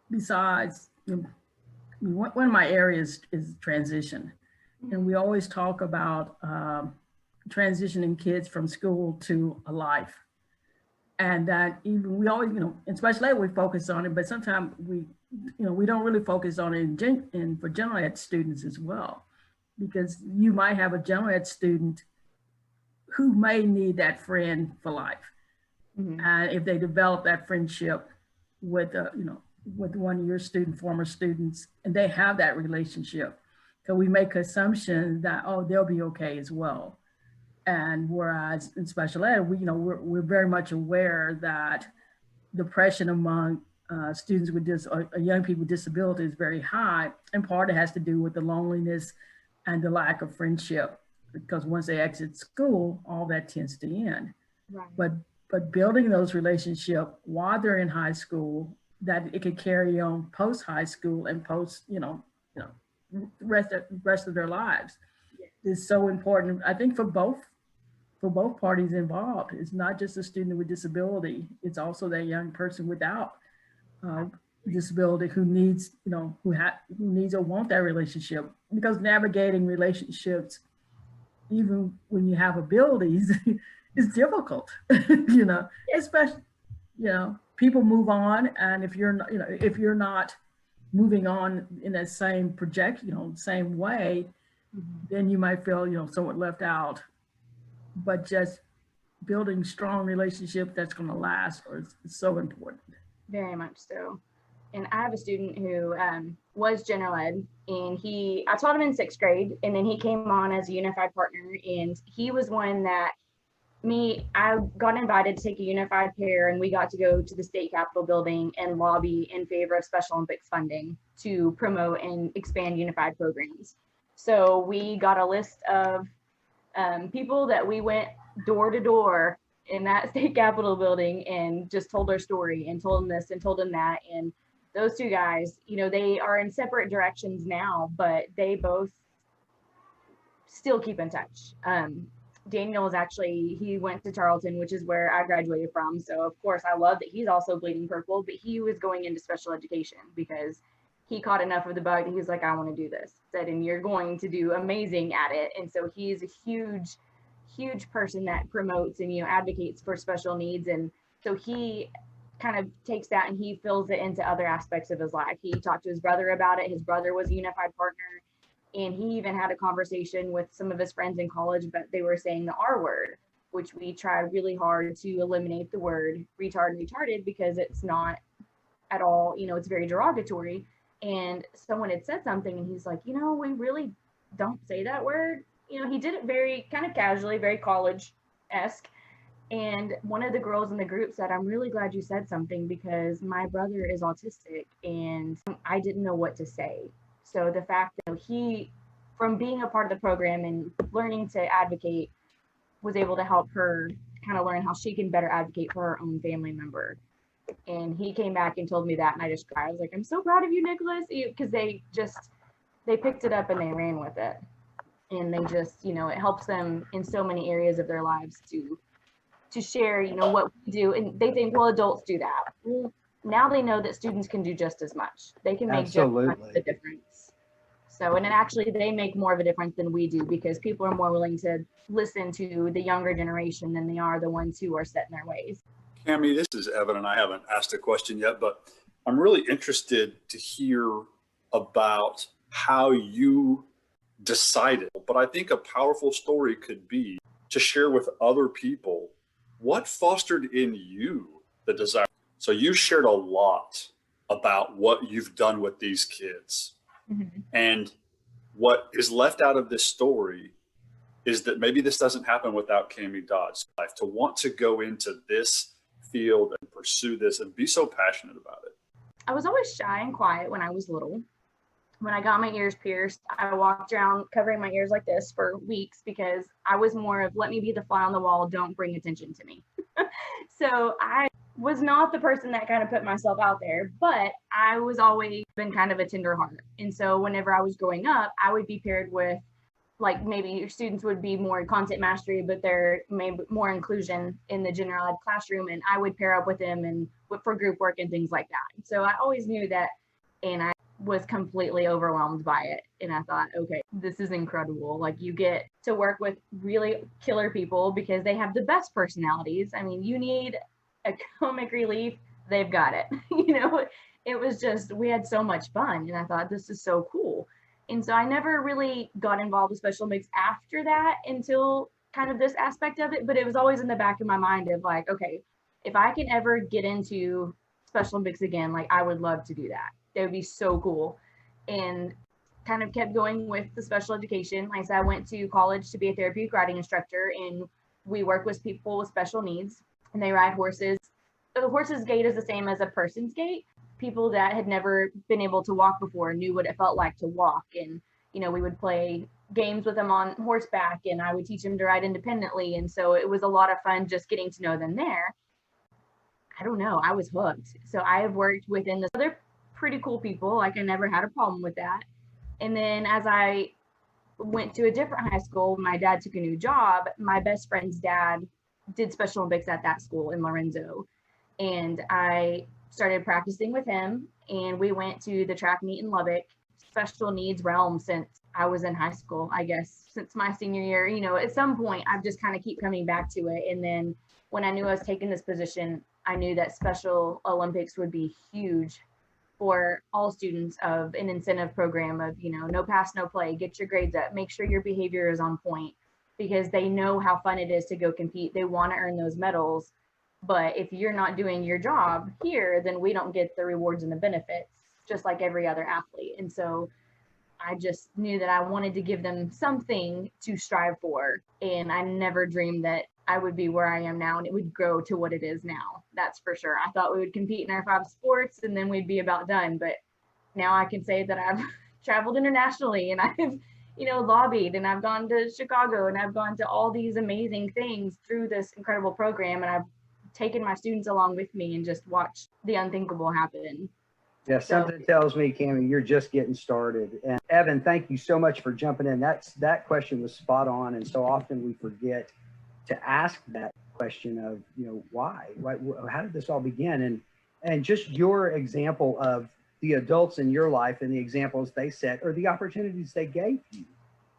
besides, one of my areas is transition. And we always talk about transitioning kids from school to a life. And that even we always, in special ed, we focus on it, but sometimes we don't really focus on it for general ed students as well, because you might have a general ed student who may need that friend for life. Mm-hmm. And if they develop that friendship with, with one of your former students, and they have that relationship, so we make assumptions that, they'll be okay as well. And whereas in special ed, we're very much aware that depression among students with young people with disabilities is very high, and part of it has to do with the loneliness and the lack of friendship, because once they exit school, all that tends to end. Right. But building those relationships while they're in high school, that it could carry on post high school and post, rest of their lives, is so important. I think for both parties involved. It's not just a student with disability; it's also that young person without disability who needs, who needs or want that relationship. Because navigating relationships, even when you have abilities, is difficult. Especially, people move on, and if you're not moving on in that same same way, then you might feel, somewhat left out. But just building strong relationship that's going to last is so important. Very much so. And I have a student who was general ed, and I taught him in 6th grade, and then he came on as a unified partner, and he was one that I got invited to take a unified pair, and we got to go to the state capitol building and lobby in favor of Special Olympics funding to promote and expand unified programs. So we got a list of people that we went door to door in that state capitol building and just told their story and told them this and told them that. And those two guys, they are in separate directions now, but they both still keep in touch. Daniel he went to Charlton, which is where I graduated from. So of course I love that he's also bleeding purple, but he was going into special education because he caught enough of the bug. He was like, I want to do this. And you're going to do amazing at it. And so he's a huge person that promotes and, advocates for special needs. And so he kind of takes that and he fills it into other aspects of his life. He talked to his brother about it. His brother was a unified partner. And he even had a conversation with some of his friends in college, but they were saying the R word, which we tried really hard to eliminate the word retard and retarded because it's not at all, it's very derogatory. and someone had said something, and he's like, you know, we really don't say that word. You know, he did it very kind of casually, very college-esque. And one of the girls in the group said, I'm really glad you said something because my brother is autistic and I didn't know what to say. So the fact that he, from being a part of the program and learning to advocate, was able to help her kind of learn how she can better advocate for her own family member. And he came back and told me that, and I just cried. I was like, I'm so proud of you, Nicholas, because they picked it up and they ran with it. And they just, you know, it helps them in so many areas of their lives to share, you know, what we do. And they think, well, adults do that. Well, now they know that students can do just as much. They can make just as much of a difference. So, and actually they make more of a difference than we do because people are more willing to listen to the younger generation than they are the ones who are set in their ways. Cami, this is Evan, and I haven't asked a question yet, but I'm really interested to hear about how you decided. But I think a powerful story could be to share with other people what fostered in you the desire. So you shared a lot about what you've done with these kids. Mm-hmm. And what is left out of this story is that maybe this doesn't happen without Cami Dodd's life. To want to go into this field and pursue this and be so passionate about it. I was always shy and quiet when I was little. When I got my ears pierced, I walked around covering my ears like this for weeks because I was more of, let me be the fly on the wall, don't bring attention to me. So I was not the person that kind of put myself out there, but I was always been kind of a tender heart. And so whenever I was growing up, I would be paired with, like, maybe your students would be more content mastery, but they're maybe more inclusion in the general ed classroom. And I would pair up with them and for group work and things like that. So I always knew that, and I was completely overwhelmed by it. And I thought, okay, this is incredible. Like, you get to work with really killer people because they have the best personalities. I mean, you need a comic relief, they've got it. You know, it was just, we had so much fun. And I thought, this is so cool. And so I never really got involved with special Olympics after that until kind of this aspect of it. But it was always in the back of my mind of like, okay, if I can ever get into Special Olympics again, like, I would love to do that. That would be so cool. And kind of kept going with the special education. Like I said, I went to college to be a therapeutic riding instructor, and we work with people with special needs, and they ride horses. So the horse's gait is the same as a person's gait. People that had never been able to walk before knew what it felt like to walk. And, you know, we would play games with them on horseback, and I would teach them to ride independently. And so it was a lot of fun just getting to know them there. I don't know, I was hooked. So I have worked within the other pretty cool people. Like, I never had a problem with that. And then as I went to a different high school, my dad took a new job. My best friend's dad did Special Olympics at that school in Lorenzo. And I started practicing with him, and we went to the track meet in Lubbock, special needs realm, since I was in high school, I guess, since my senior year. You know, at some point I've just kind of keep coming back to it. And then when I knew I was taking this position, I knew that Special Olympics would be huge for all students of an incentive program of, you know, no pass, no play, get your grades up, make sure your behavior is on point, because they know how fun it is to go compete. They want to earn those medals. But if you're not doing your job here, then we don't get the rewards and the benefits, just like every other athlete. And so I just knew that I wanted to give them something to strive for. And I never dreamed that I would be where I am now and it would grow to what it is now. That's for sure. I thought we would compete in our 5 sports and then we'd be about done. But now I can say that I've traveled internationally, and I've, you know, lobbied, and I've gone to Chicago, and I've gone to all these amazing things through this incredible program. And I've taken my students along with me and just watched the unthinkable happen. Yeah, something tells me, Cami, you're just getting started. And Evan, thank you so much for jumping in. That question was spot on. And so often we forget to ask that question of, you know, why? How did this all begin? And just your example of the adults in your life and the examples they set, or the opportunities they gave you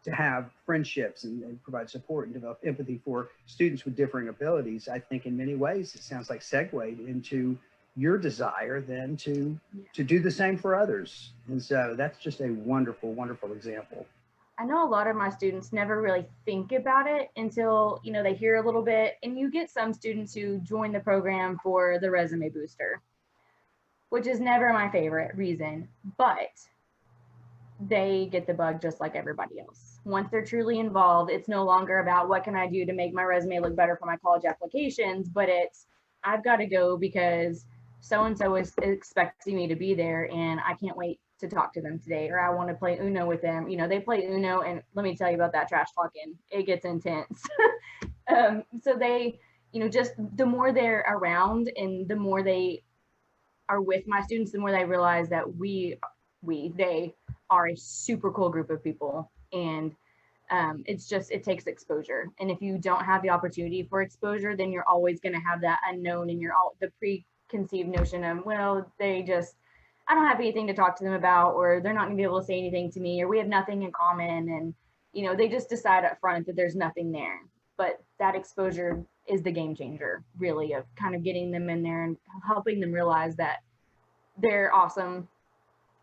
to have friendships and provide support and develop empathy for students with differing abilities. I think in many ways, it sounds like segued into your desire then to do the same for others. And so that's just a wonderful, wonderful example. I know a lot of my students never really think about it until, you know, they hear a little bit, and you get some students who join the program for the resume booster. which is never my favorite reason, but they get the bug just like everybody else. Once they're truly involved, it's no longer about what can I do to make my resume look better for my college applications, but it's I've got to go because so-and-so is expecting me to be there and I can't wait to talk to them today, or I want to play Uno with them. You know, they play Uno, and let me tell you about that trash talking. It gets intense. So they, you know, just the more they're around and the more they are with my students, the more they realize that they are a super cool group of people. And it's just, it takes exposure. And if you don't have the opportunity for exposure, then you're always going to have that unknown and the preconceived notion of, well, I don't have anything to talk to them about, or they're not gonna be able to say anything to me, or we have nothing in common. And, you know, they just decide up front that there's nothing there. But that exposure is the game changer, really, of kind of getting them in there and helping them realize that they're awesome.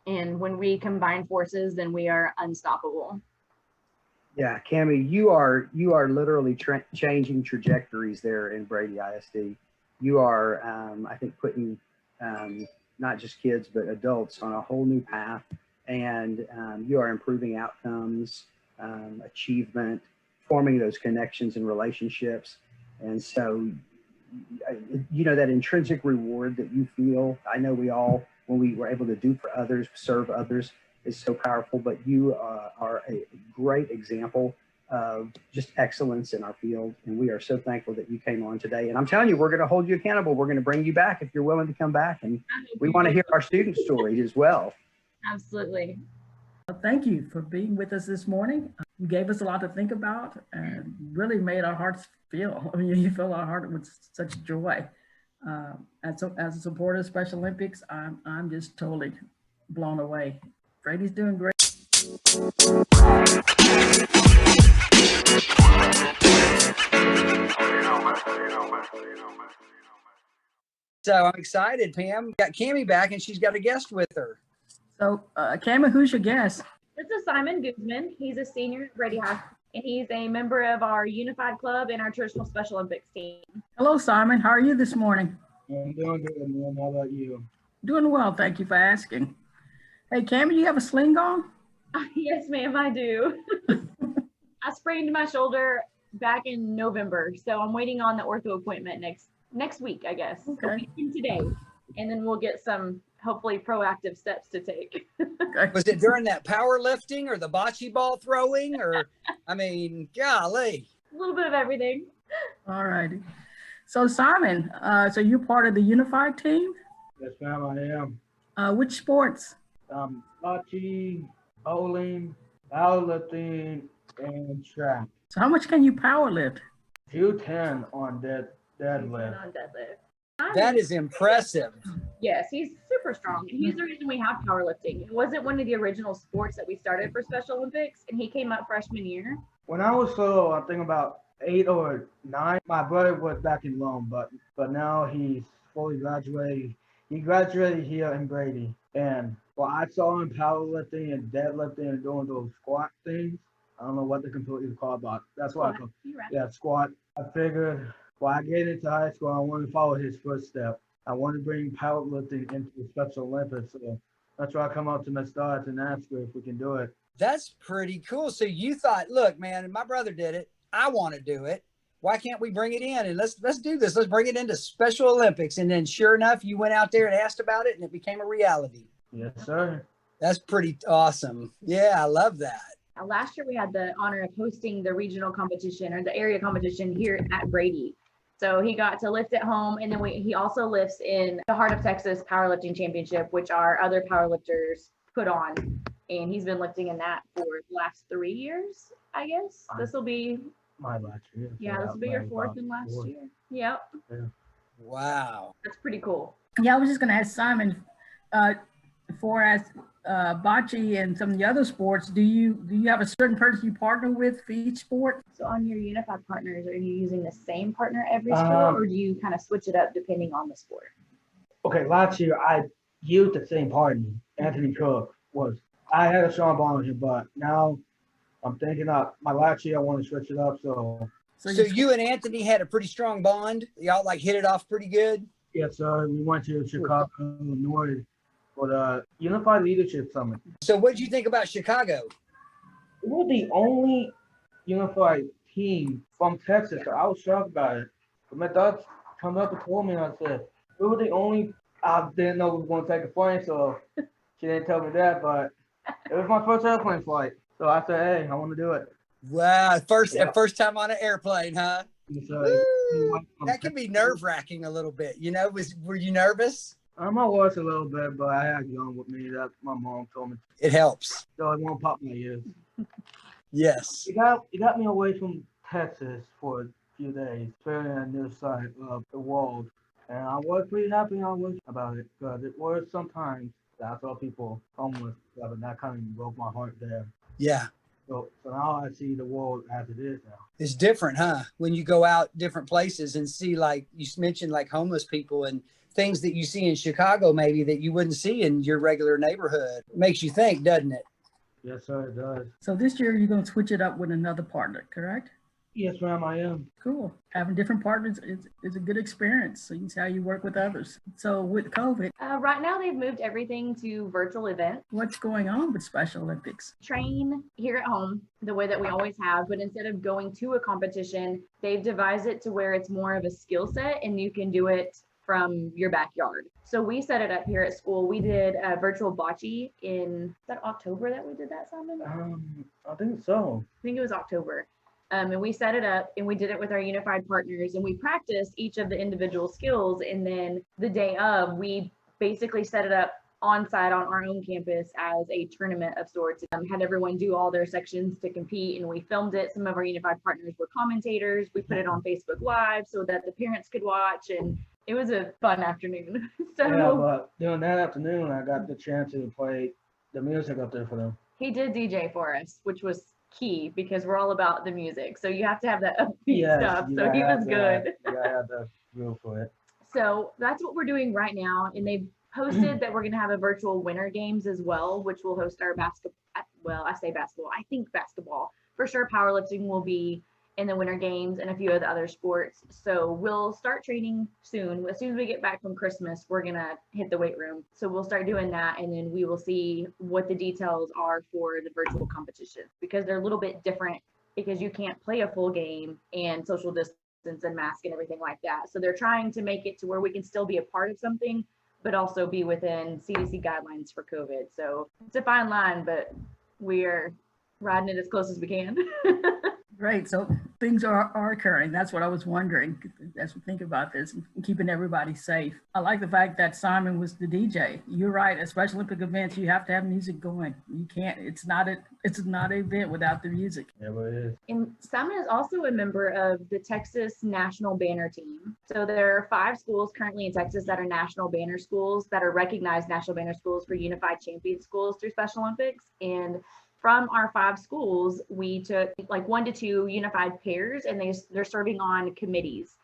And when we combine forces, then we are unstoppable. Yeah, Cammie, you are literally changing trajectories there in Brady ISD. You are, I think, putting not just kids, but adults on a whole new path. And you are improving outcomes, achievement, forming those connections and relationships. And so, you know, that intrinsic reward that you feel, I know we all, when we were able to do for others, serve others, is so powerful. But you are a great example of just excellence in our field. And we are so thankful that you came on today. And I'm telling you, we're going to hold you accountable. We're going to bring you back if you're willing to come back. And we want to hear our student stories as well. Absolutely. Well, thank you for being with us this morning. You gave us a lot to think about and really made our hearts feel. I mean, you fill our heart with such joy. As a supporter of Special Olympics, I'm just totally blown away. Brady's doing great. So I'm excited, Pam. Got Cammie back and she's got a guest with her. So, Cammie, who's your guest? This is Simon Guzman. He's a senior at Brady High, and he's a member of our Unified Club and our traditional Special Olympics team. Hello, Simon. How are you this morning? I'm doing good, man. How about you? Doing well. Thank you for asking. Hey, Cammie, you have a sling on? Yes, ma'am, I do. I sprained my shoulder back in November, so I'm waiting on the ortho appointment next week, I guess. Okay. A week from today, and then we'll get some hopefully proactive steps to take. Okay. Was it during that powerlifting or the bocce ball throwing, or, I mean, golly. A little bit of everything. All righty. So, Simon, so you're part of the Unified team? Yes, ma'am, I am. Which sports? Bocce, bowling, powerlifting, and track. So how much can you power lift? 210 on deadlift. On deadlift. That is impressive. Yes, he's super strong. He's the reason we have powerlifting. It wasn't one of the original sports that we started for Special Olympics, and he came up freshman year. When I was little, I think about 8 or 9, my brother was back in Rome, but now he's fully graduated. He graduated here in Brady. And well, I saw him powerlifting and deadlifting and doing those squat things. I don't know what the completely called, but that's what I call squat. I figured when I get into high school, I want to follow his footsteps. I want to bring powerlifting into the Special Olympics. So that's why I come up to Miss Dodds and ask her if we can do it. That's pretty cool. So you thought, look, man, my brother did it. I want to do it. Why can't we bring it in and let's do this? Let's bring it into Special Olympics. And then sure enough, you went out there and asked about it and it became a reality. Yes, sir. That's pretty awesome. Yeah, I love that. Last year, we had the honor of hosting the regional competition or the area competition here at Brady. So he got to lift at home, and then he also lifts in the Heart of Texas Powerlifting Championship, which our other powerlifters put on. And he's been lifting in that for the last 3 years, I guess. This will be my last year. Yeah, this will be your fourth and last year. Yep. Yeah. Wow. That's pretty cool. Yeah, I was just going to ask Simon, for as bocce and some of the other sports, do you have a certain person you partner with for each sport? So on your Unified partners, are you using the same partner every sport, or do you kind of switch it up depending on the sport? Okay, last year I used the same partner. Anthony Cook I had a strong bond with him, but now I'm thinking my last year I want to switch it up. So you and Anthony had a pretty strong bond. Y'all like hit it off pretty good. Yes, sir. We went to Chicago, Illinois for the Unified Leadership Summit. So what did you think about Chicago? We were the only unified team from Texas. So I was shocked about it. But my dad come up and told me, and I said, we were the only, I didn't know we were going to take a plane, so she didn't tell me that, but it was my first airplane flight. So I said, hey, I want to do it. Wow, first time on an airplane, huh? So, Woo! That can be nerve-wracking a little bit. You know, were you nervous? I was a little bit, but I had John with me. That my mom told me. It helps. So it won't pop my ears. Yes. It got me away from Texas for a few days, very on the other side of the world. And I was pretty happy about it because it was sometimes that I saw people homeless, and that kind of broke my heart there. Yeah. So now I see the world as it is now. It's different, huh? When you go out different places and see, like you mentioned, like homeless people and things that you see in Chicago, maybe that you wouldn't see in your regular neighborhood. It makes you think, doesn't it? Yes, sir, it does. So this year you're going to switch it up with another partner, correct? Yes, ma'am, I am. Cool. Having different partners is a good experience. So you can see how you work with others. So with COVID, Right now, they've moved everything to virtual events. what's going on with Special Olympics? Train here at home the way that we always have, but instead of going to a competition, they've devised it to where it's more of a skill set and you can do it from your backyard. So we set it up here at school. We did a virtual bocce is that October that we did that, Simon? I think so. I think it was October. And we set it up and we did it with our unified partners and we practiced each of the individual skills. And then the day of, we basically set it up on site on our own campus as a tournament of sorts. Had everyone do all their sections to compete and we filmed it. Some of our unified partners were commentators. We put it on Facebook Live so that the parents could watch, and it was a fun afternoon. So yeah, but during that afternoon, I got the chance to play the music up there for them. he did DJ for us, which was key because we're all about the music. So you have to have that upbeat stuff. So he was good. Yeah, I had the feel for it. So that's what we're doing right now. And they posted that we're going to have a virtual winter games as well, which will host our basketball. Well, I say basketball. I think basketball. For sure, powerlifting will be in the winter games and a few of the other sports. So we'll start training soon. As soon as we get back from Christmas, we're going to hit the weight room. So we'll start doing that. And then we will see what the details are for the virtual competition because they're a little bit different because you can't play a full game and social distance and mask and everything like that. So they're trying to make it to where we can still be a part of something, but also be within CDC guidelines for COVID. So it's a fine line, but we are riding it as close as we can. Great. So things are occurring. That's what I was wondering as we think about this and keeping everybody safe. I like the fact that Simon was the DJ. You're right. At Special Olympic events, you have to have music going. You can't, it's not an event without the music. Yeah, but it is. And Simon is also a member of the Texas National Banner Team. So there are 5 schools currently in Texas that are national banner schools that are recognized national banner schools for unified champion schools through Special Olympics. And from our 5 schools, we took like 1 to 2 unified pairs and they're serving on committees.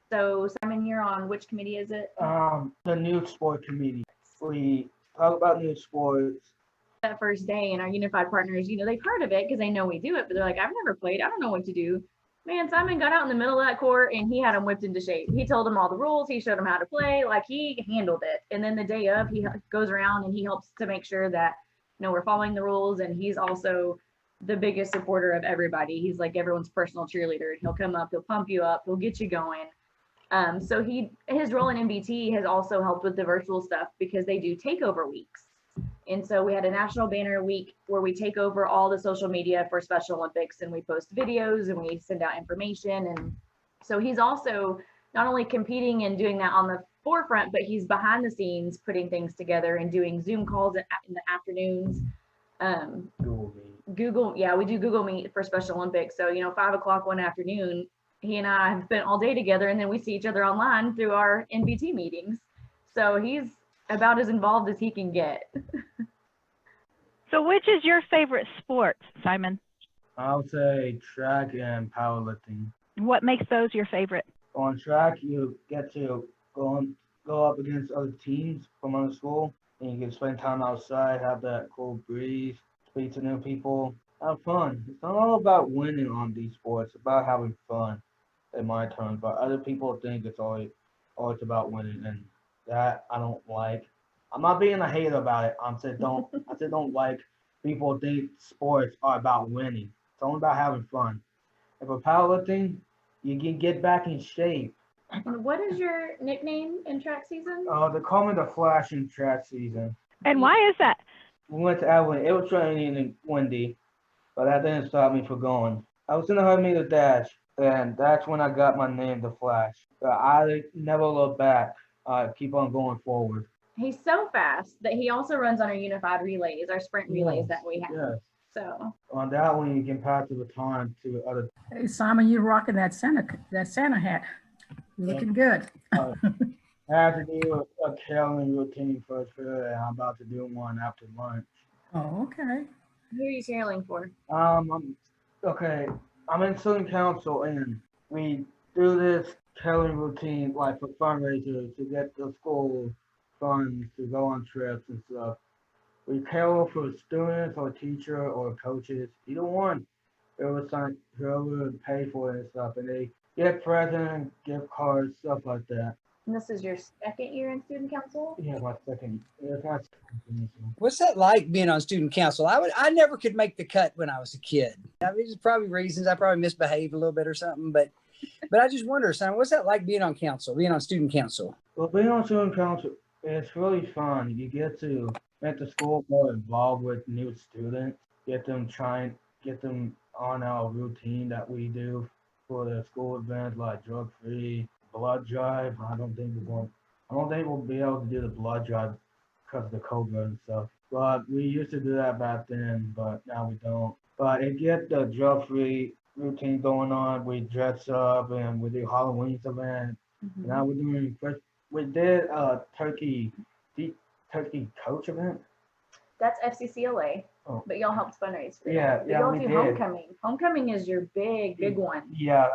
So Simon, you're on which committee is it? The new sport committee. We talk about new sports. That first day and our unified partners, they've heard of it because they know we do it, but they're like, I've never played. I don't know what to do. Man, Simon got out in the middle of that court and he had them whipped into shape. He told them all the rules. He showed them how to play. Like he handled it. And then the day of, he goes around and he helps to make sure that we're following the rules, and he's also the biggest supporter of everybody. He's like everyone's personal cheerleader. He'll come up, he'll pump you up, he'll get you going. So his role in MBT has also helped with the virtual stuff because they do takeover weeks. And so we had a national banner week where we take over all the social media for Special Olympics and we post videos and we send out information. And so he's also not only competing and doing that on the forefront, but he's behind the scenes putting things together and doing Zoom calls in the afternoons. Google Meet. We do Google Meet for Special Olympics. So 5:00 one afternoon, he and I have spent all day together, and then we see each other online through our NBT meetings. So he's about as involved as he can get. So which is your favorite sport, Simon? I would say track and powerlifting. What makes those your favorite? On track, you get to go up against other teams from other school, and you can spend time outside, have that cool breeze, speak to new people, have fun. It's not all about winning on these sports, it's about having fun in my terms, but other people think it's all or it's about winning, and that I don't like. I'm not being a hater about it. I said don't like people think sports are about winning. It's only about having fun. And for powerlifting, you can get back in shape. And what is your nickname in track season? They call me the Flash in track season. And why is that? We went to Abilene. It was raining and windy, but that didn't stop me from going. I was in the 100-meter dash, and that's when I got my name, the Flash. But I never look back. I keep on going forward. He's so fast that he also runs on our unified relays, our sprint relays that we have. Yes. So On that one, you can pass the baton to other. Hey, Simon, you're rocking that Santa hat. Looking good. I have to do a curling routine first period, and I'm about to do one after lunch. Oh, okay. who are you cheerleading for? Okay. I'm in student council, and we do this curling routine like for fundraisers to get the school funds to go on trips and stuff. We carol for students or teacher or coaches, either one. Whoever would pay for it and stuff, and they get presents, gift cards, stuff like that. And this is your second year in student council? Yeah, my second. What's that like being on student council? I never could make the cut when I was a kid. I mean, there's probably reasons I probably misbehaved a little bit or something, but I just wonder, son, what's that like being on student council? Well, being on student council, it's really fun. You get to make the school more involved with new students, get them on our routine that we do for the school events like drug-free, blood drive. I don't think we'll be able to do the blood drive because of the COVID and stuff. But we used to do that back then, but now we don't. But it get the drug-free routine going on. We dress up and we do Halloween event. Mm-hmm. Now we did a turkey coach event. That's FCCLA, but y'all helped fundraise for Yeah, that. yeah, Y'all we do did. homecoming. Homecoming is your big one. Yeah,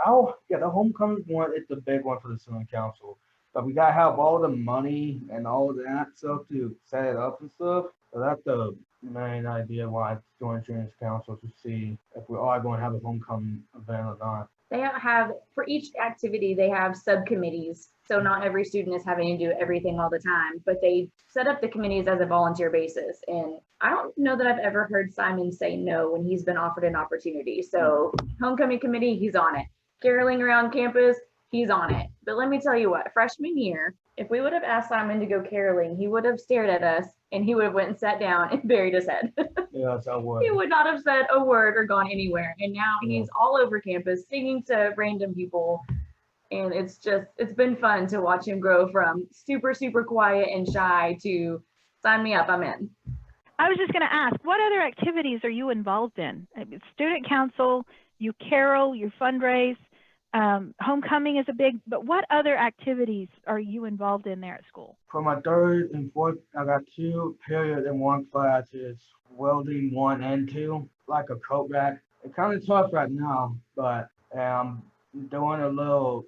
the homecoming one is the big one for the student council. But we gotta have all the money and all of that stuff to set it up and stuff. So that's the main idea why I joined student council, to see if we are going to have a homecoming event or not. They have, for each activity, they have subcommittees. So not every student is having to do everything all the time, but they set up the committees as a volunteer basis. And I don't know that I've ever heard Simon say no when he's been offered an opportunity. So homecoming committee, he's on it. Caroling around campus, he's on it. But let me tell you what, freshman year, if we would have asked Simon to go caroling, he would have stared at us and he would have went and sat down and buried his head. Yes, I would. He would not have said a word or gone anywhere. And now he's all over campus singing to random people. And it's been fun to watch him grow from super, super quiet and shy to sign me up, I'm in. I was just going to ask, what other activities are you involved in? Student council, you carol, you fundraise, homecoming is a big, but what other activities are you involved in there at school? For my third and fourth, I got 2 periods in one class. It's welding 1 and 2, like a coat rack. It's kind of tough right now, but I'm doing a little,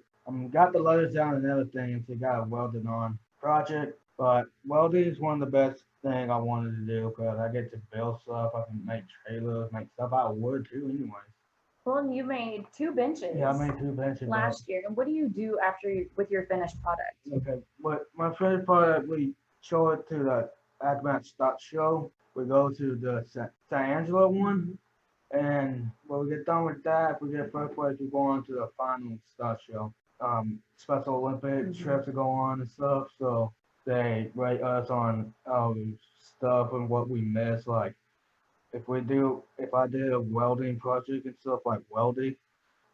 got the letters down and everything, so got a welding on project. But welding is one of the best things I wanted to do because I get to build stuff. I can make trailers, make stuff out of wood too, anyways. Well, and you made 2 benches. Yeah, I made 2 benches last year. And what do you do with your finished product? Okay, but my finished product, we show it to the Acrobat Stock Show. We go to the San Angelo one, and when we get done with that, we get first place, we go on to the final stock show. Special Olympic trips to go on and stuff, so they rate us on stuff and what we miss. Like if I did a welding project and stuff like welding,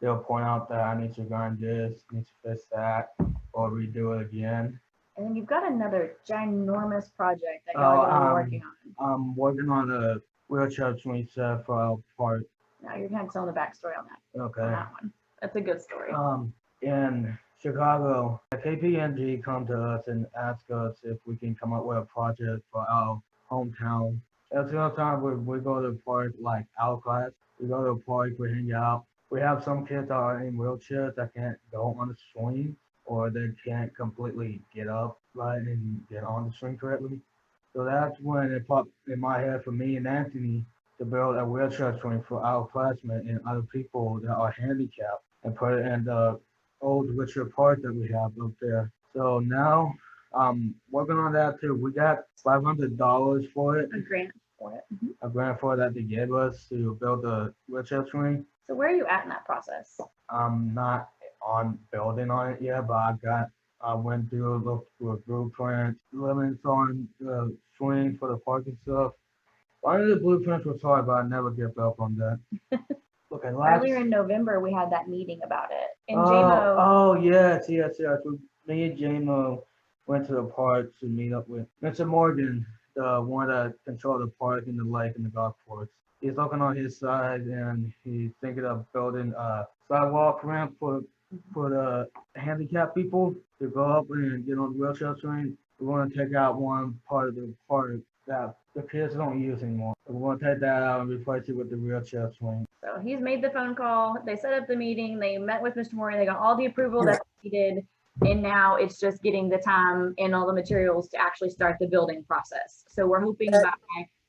they'll point out that I need to grind this, need to fix that, or redo it again. And then you've got another ginormous project that y'all are working on. I'm working on a wheelchair swing set for our park. Now you're kind of telling the backstory on that. Okay. On that one. That's a good story. In Chicago, the KPMG come to us and ask us if we can come up with a project for our hometown. At the same time, we go to the park, like our class. We go to the park, we hang out. We have some kids that are in wheelchairs that can't go on the swing, or they can't completely get up right and get on the swing correctly. So that's when it popped in my head for me and Anthony to build a wheelchair swing for our classmates and other people that are handicapped and put it in the old wheelchair park that we have up there. So now I'm working on that too. We got $500 for it, A grant for it. a grant for that they gave us to build a wheelchair swing. So where are you at in that process? I'm not on building on it yet, but I went through, looked through a blueprint, limits on the swing for the park and stuff. One of the blueprints was hard, but I never give up on that. Okay, Earlier in November, we had that meeting about it. And Oh, JMO, oh yes. Me and JMO went to the park to meet up with Mr. Morgan, the one that controls the park and the lake and the golf course. He's looking on his side and he's thinking of building a sidewalk ramp for the handicapped people to go up and get on the wheelchair swing. We want to take out one part of the park that the kids don't use anymore. We want to take that out and replace it with the wheelchair swing. so he's made the phone call. They set up the meeting. They met with Mr. Morgan. They got all the approval that they needed. And now it's just getting the time and all the materials to actually start the building process. So we're hoping by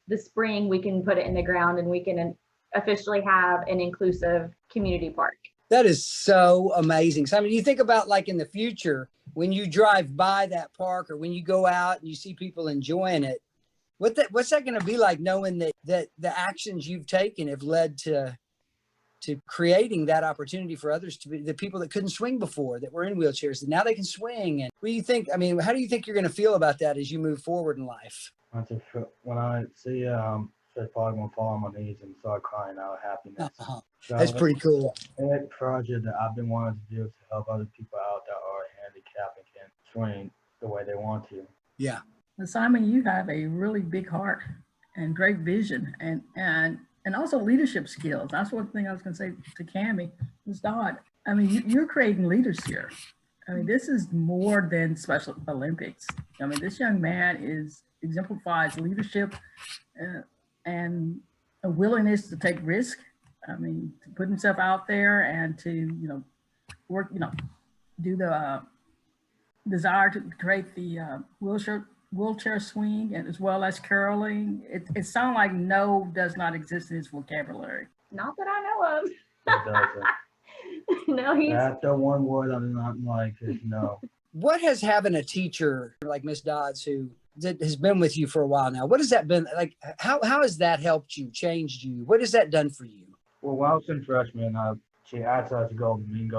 the spring, we can put it in the ground and we can officially have an inclusive community park. That is so amazing. So, I mean, you think about like in the future, when you drive by that park or when you go out and you see people enjoying it, what's that going to be like knowing that the actions you've taken have led to creating that opportunity for others to be the people that couldn't swing before, that were in wheelchairs, and now they can swing. And what do you think? I mean, how do you think you're going to feel about that as you move forward in life? When I see Church Park, I'm gonna fall on my knees and start crying out of happiness. So That's pretty cool. That project that I've been wanting to do to help other people out that are handicapped and can't swing the way they want to. Yeah. Well, Simon, you have a really big heart and great vision and also leadership skills. That's one thing I was going to say to Cammie, Ms. Dodd. I mean, you're creating leaders here. I mean, this is more than Special Olympics. I mean, this young man exemplifies leadership and a willingness to take risk. I mean, to put himself out there and to, work, do the desire to create the wheelchair swing, and as well as caroling. It sounds like no does not exist in his vocabulary. Not that I know of. It doesn't. No, That's the one word I'm not like is no. What has having a teacher like Miss Dodds that has been with you for a while now, what has that been like? How has that helped you, changed you? What has that done for you? Well, while I was in freshman, she asked us to go meet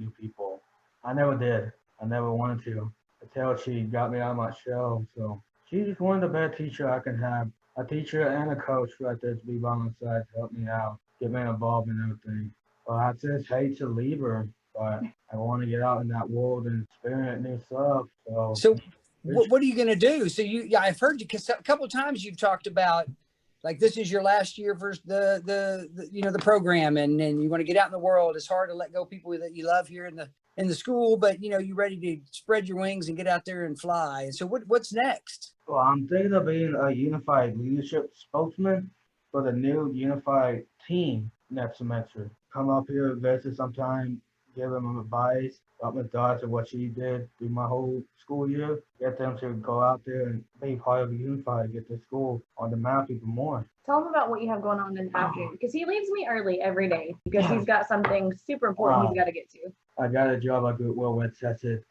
new people. I never did. I never wanted to until she got me out of my shell. So she's just one of the best teachers I can have. A teacher and a coach right there to be by my side to help me out, get me involved in everything. But I just hate to leave her, but I want to get out in that world and experience new stuff. So what are you going to do? So I've heard you a couple of times you've talked about like this is your last year for the program, and you want to get out in the world. It's hard to let go of people that you love here in the school, but you're ready to spread your wings and get out there and fly. And so what's next? Well, I'm thinking of being a unified leadership spokesman for the new unified team next semester. Come up here, visit sometime, give them advice about my daughter, what she did through my whole school year. Get them to go out there and be part of the unified, get the school on the map even more. Tell him about what you have going on in the afternoon, because he leaves me early every day because he's got something super important he's got to get to. I got a job at Goodwill with tested.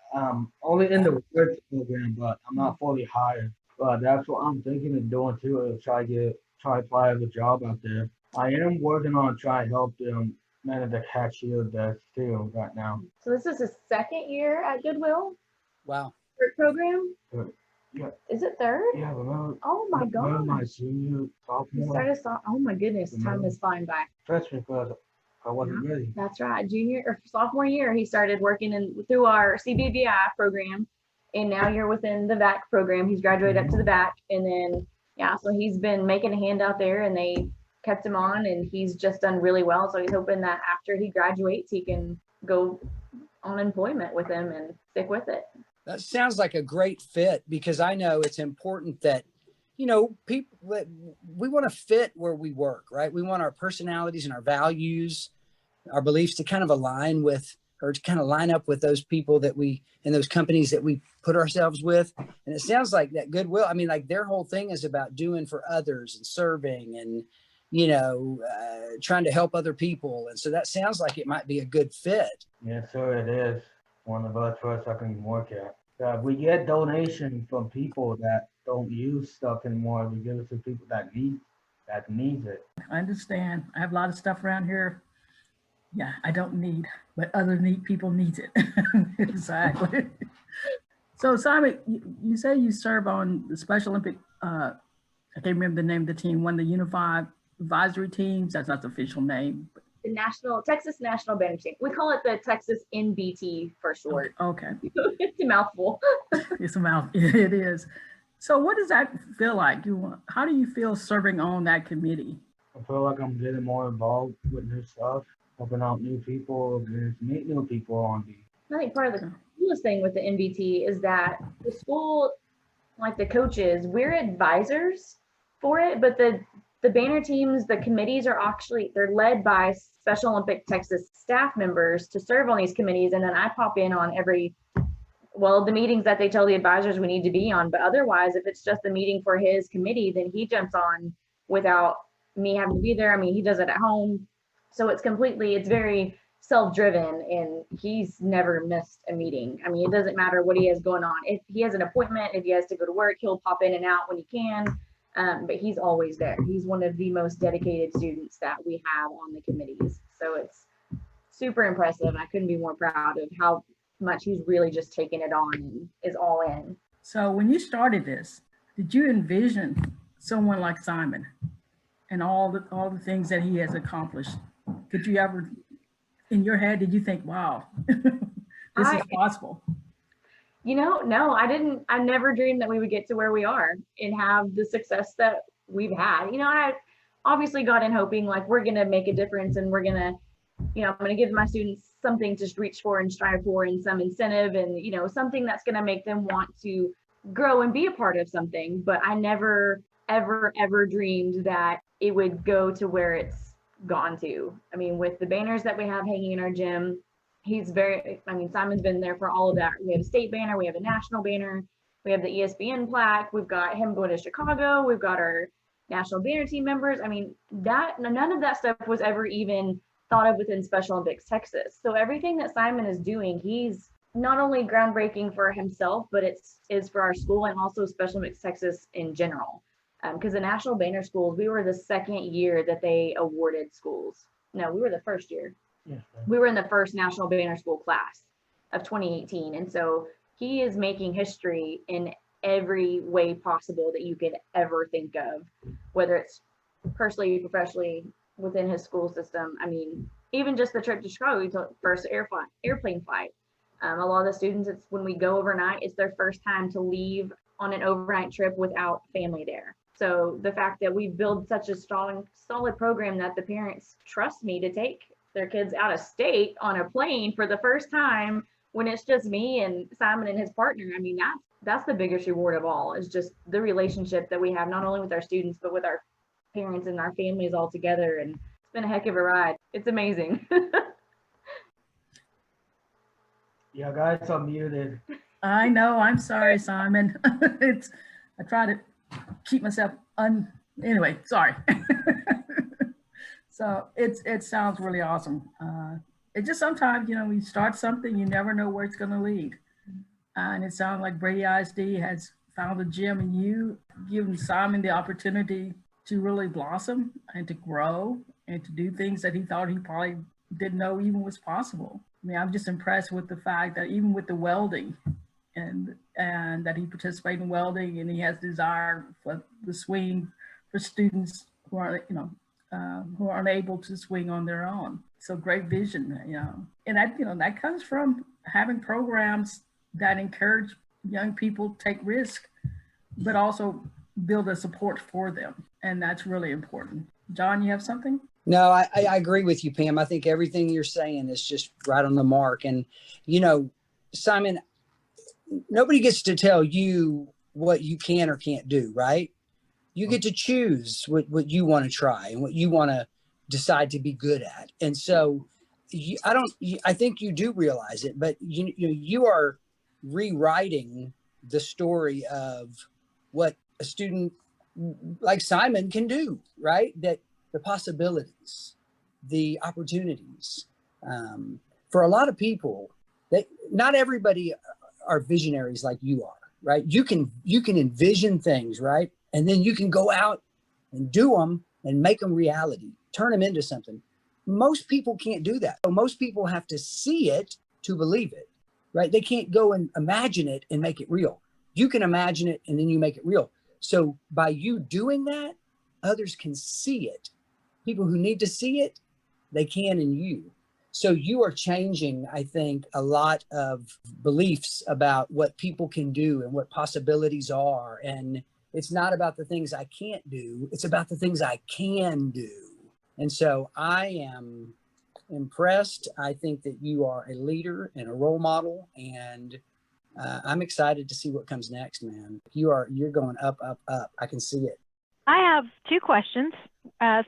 Only in the WIT program, but I'm not fully hired. But that's what I'm thinking of doing too, is try apply for a job out there. I am working on trying to help them manage the cashier desk too right now. So this is his second year at Goodwill? Wow. Program? Yeah. Is it third? Yeah, remember? Oh my God. My senior, sophomore. Oh my goodness, time is flying by. Freshman class, I wasn't ready. That's right. Junior or sophomore year, he started working through our CBVI program, and now you're within the VAC program. He's graduated up to the VAC, and then so he's been making a hand out there, and they kept him on, and he's just done really well. So he's hoping that after he graduates, he can go on employment with him and stick with it. That sounds like a great fit, because I know it's important that, people, we want to fit where we work, right? We want our personalities and our values, our beliefs to kind of align with, or to kind of line up with those people that in those companies that we put ourselves with. And it sounds like that Goodwill, I mean, like their whole thing is about doing for others and serving and, trying to help other people. And so that sounds like it might be a good fit. Yes, sir, it is. One of the best first I can work at. We get donations from people that don't use stuff anymore. We give it to people that needs it. I understand. I have a lot of stuff around here. Yeah, I don't need, but other neat people needs it. Exactly. So Simon, you say you serve on the Special Olympic, I can't remember the name of the team, one of the Unified Advisory Teams. That's not the official name. The Texas National Banner Team. We call it the Texas NBT for short. Okay. It's a mouthful. It's a mouth. It is. So what does that feel like? How do you feel serving on that committee? I feel like I'm getting more involved with new stuff, helping out new people, getting to meet new people on the. I think part of the coolest thing with the NBT is that the school, like the coaches, we're advisors for it, but the banner teams, the committees are actually, they're led by Special Olympic Texas staff members to serve on these committees. And then I pop in on the meetings that they tell the advisors we need to be on. But otherwise, if it's just a meeting for his committee, then he jumps on without me having to be there. I mean, he does it at home. So it's very self-driven, and he's never missed a meeting. I mean, it doesn't matter what he has going on. If he has an appointment, if he has to go to work, he'll pop in and out when he can. But he's always there. He's one of the most dedicated students that we have on the committees. So it's super impressive. I couldn't be more proud of how much he's really just taken it on and is all in. So when you started this, did you envision someone like Simon and all the things that he has accomplished? Did you ever, in your head, did you think, wow, this is possible? No, I didn't. I never dreamed that we would get to where we are and have the success that we've had. I obviously got in hoping like we're going to make a difference, and we're going to, I'm going to give my students something to reach for and strive for, and some incentive, and, something that's going to make them want to grow and be a part of something. But I never, ever, ever dreamed that it would go to where it's gone to. I mean, with the banners that we have hanging in our gym, Simon's been there for all of that. We have a state banner, we have a national banner, we have the ESPN plaque, we've got him going to Chicago, we've got our national banner team members. I mean, none of that stuff was ever even thought of within Special Olympics Texas. So everything that Simon is doing, he's not only groundbreaking for himself, but is for our school and also Special Olympics Texas in general. Because the National Banner Schools, we were the second year that they awarded schools. No, we were the first year. Yes, we were in the first National Banner School class of 2018. And so he is making history in every way possible that you could ever think of, whether it's personally, professionally, within his school system. I mean, even just the trip to Chicago, we took first airplane flight. A lot of the students, it's when we go overnight, it's their first time to leave on an overnight trip without family there. So the fact that we've built such a strong, solid program that the parents trust me to take their kids out of state on a plane for the first time when it's just me and Simon and his partner. I mean, that's the biggest reward of all, is just the relationship that we have, not only with our students, but with our parents and our families all together. And it's been a heck of a ride. It's amazing. Yeah, guys, I'm muted. I know. I'm sorry, Simon. I try to keep myself anyway, sorry. So it sounds really awesome. It just sometimes, when you start something, you never know where it's going to lead. And it sounds like Brady ISD has found a gem in you, giving Simon the opportunity to really blossom and to grow and to do things that he thought he probably didn't know even was possible. I mean, I'm just impressed with the fact that even with the welding and that he participated in welding, and he has desire for the swing for students who are, who are unable to swing on their own. So great vision, and that comes from having programs that encourage young people to take risk, but also build a support for them. And that's really important. John, you have something? No, I agree with you, Pam. I think everything you're saying is just right on the mark. And, Simon, nobody gets to tell you what you can or can't do, right? You get to choose what you want to try and what you want to decide to be good at. And so I think you do realize it, but you are rewriting the story of what a student like Simon can do, right? That the possibilities, the opportunities, for a lot of people, not everybody are visionaries like you are, right? You can envision things, right? And then you can go out and do them and make them reality, turn them into something. Most people can't do that. So most people have to see it to believe it, right? They can't go and imagine it and make it real. You can imagine it and then you make it real. So by you doing that, others can see it. People who need to see it, they can in you. So you are changing, I think, a lot of beliefs about what people can do and what possibilities are. And it's not about the things I can't do. It's about the things I can do. And so I am impressed. I think that you are a leader and a role model, and I'm excited to see what comes next, man. You're going up, up, up. I can see it. I have two questions.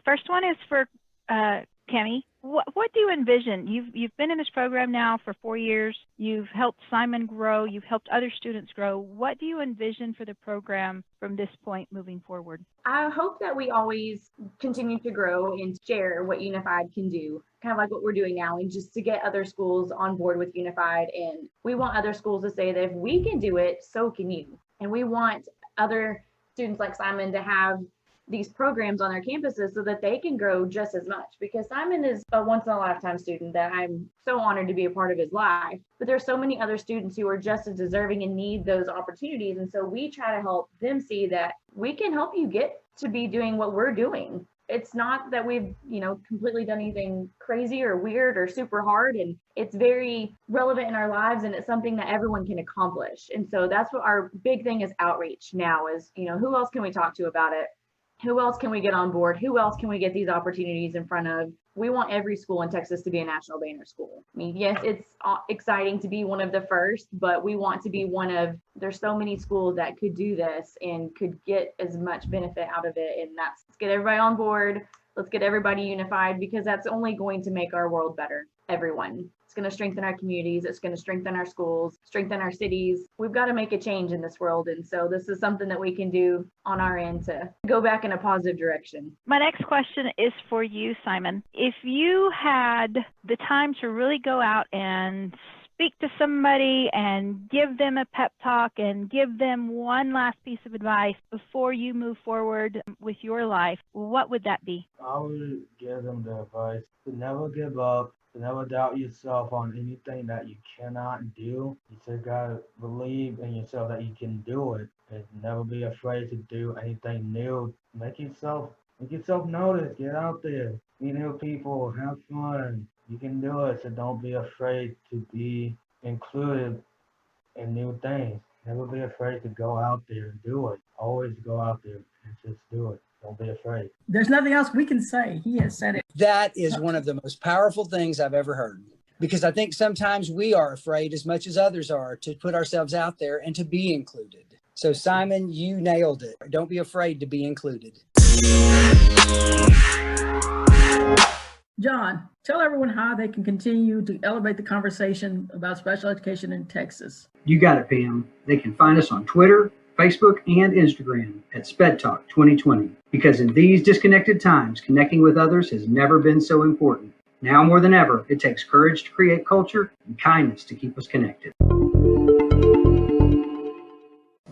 First one is for Kemi. What do you envision? You've been in this program now for 4 years. You've helped Simon grow. You've helped other students grow. What do you envision for the program from this point moving forward? I hope that we always continue to grow and share what Unified can do, kind of like what we're doing now, and just to get other schools on board with Unified. And we want other schools to say that if we can do it, so can you. And we want other students like Simon to have these programs on their campuses so that they can grow just as much, because Simon is a once in a lifetime student that I'm so honored to be a part of his life, but there's so many other students who are just as deserving and need those opportunities. And so we try to help them see that we can help you get to be doing what we're doing. It's not that we've, completely done anything crazy or weird or super hard, and it's very relevant in our lives, and it's something that everyone can accomplish. And so that's what our big thing is, outreach now is, who else can we talk to about it? Who else can we get on board? Who else can we get these opportunities in front of? We want every school in Texas to be a national banner school. I mean, yes, it's exciting to be one of the first, but we want to be there's so many schools that could do this and could get as much benefit out of it. And let's get everybody on board. Let's get everybody unified, because that's only going to make our world better. Everyone. It's going to strengthen our communities. It's going to strengthen our schools, strengthen our cities. We've got to make a change in this world. And so this is something that we can do on our end to go back in a positive direction. My next question is for you, Simon. If you had the time to really go out and speak to somebody and give them a pep talk and give them one last piece of advice before you move forward with your life, what would that be? I would give them the advice to never give up, to never doubt yourself on anything that you cannot do. You just gotta believe in yourself that you can do it, and never be afraid to do anything new. Make yourself notice. Get out there, meet new people, have fun. You can do it, so don't be afraid to be included in new things. Never be afraid to go out there and do it. Always go out there and just do it. Don't be afraid. There's nothing else we can say. He has said it. That is one of the most powerful things I've ever heard, because I think sometimes we are afraid as much as others are to put ourselves out there and to be included. So Simon, you nailed it. Don't be afraid to be included. John, tell everyone how they can continue to elevate the conversation about special education in Texas. You got it, Pam. They can find us on Twitter, Facebook, and Instagram at SPEDTalk 2020. Because in these disconnected times, connecting with others has never been so important. Now more than ever, it takes courage to create culture and kindness to keep us connected.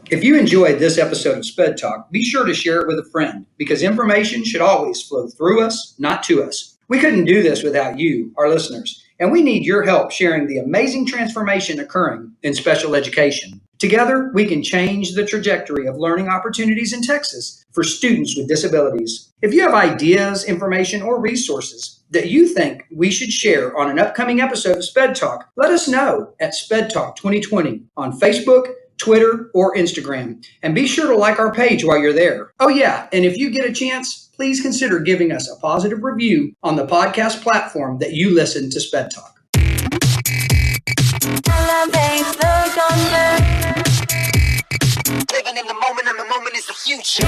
If you enjoyed this episode of Sped Talk, be sure to share it with a friend, because information should always flow through us, not to us. We couldn't do this without you, our listeners, and we need your help sharing the amazing transformation occurring in special education. Together, we can change the trajectory of learning opportunities in Texas for students with disabilities. If you have ideas, information, or resources that you think we should share on an upcoming episode of Sped Talk, let us know at SPEDTalk 2020 on Facebook, Twitter, or Instagram. And be sure to like our page while you're there. Oh yeah, and if you get a chance, please consider giving us a positive review on the podcast platform that you listen to Sped Talk. Living in the moment, and the moment is the future.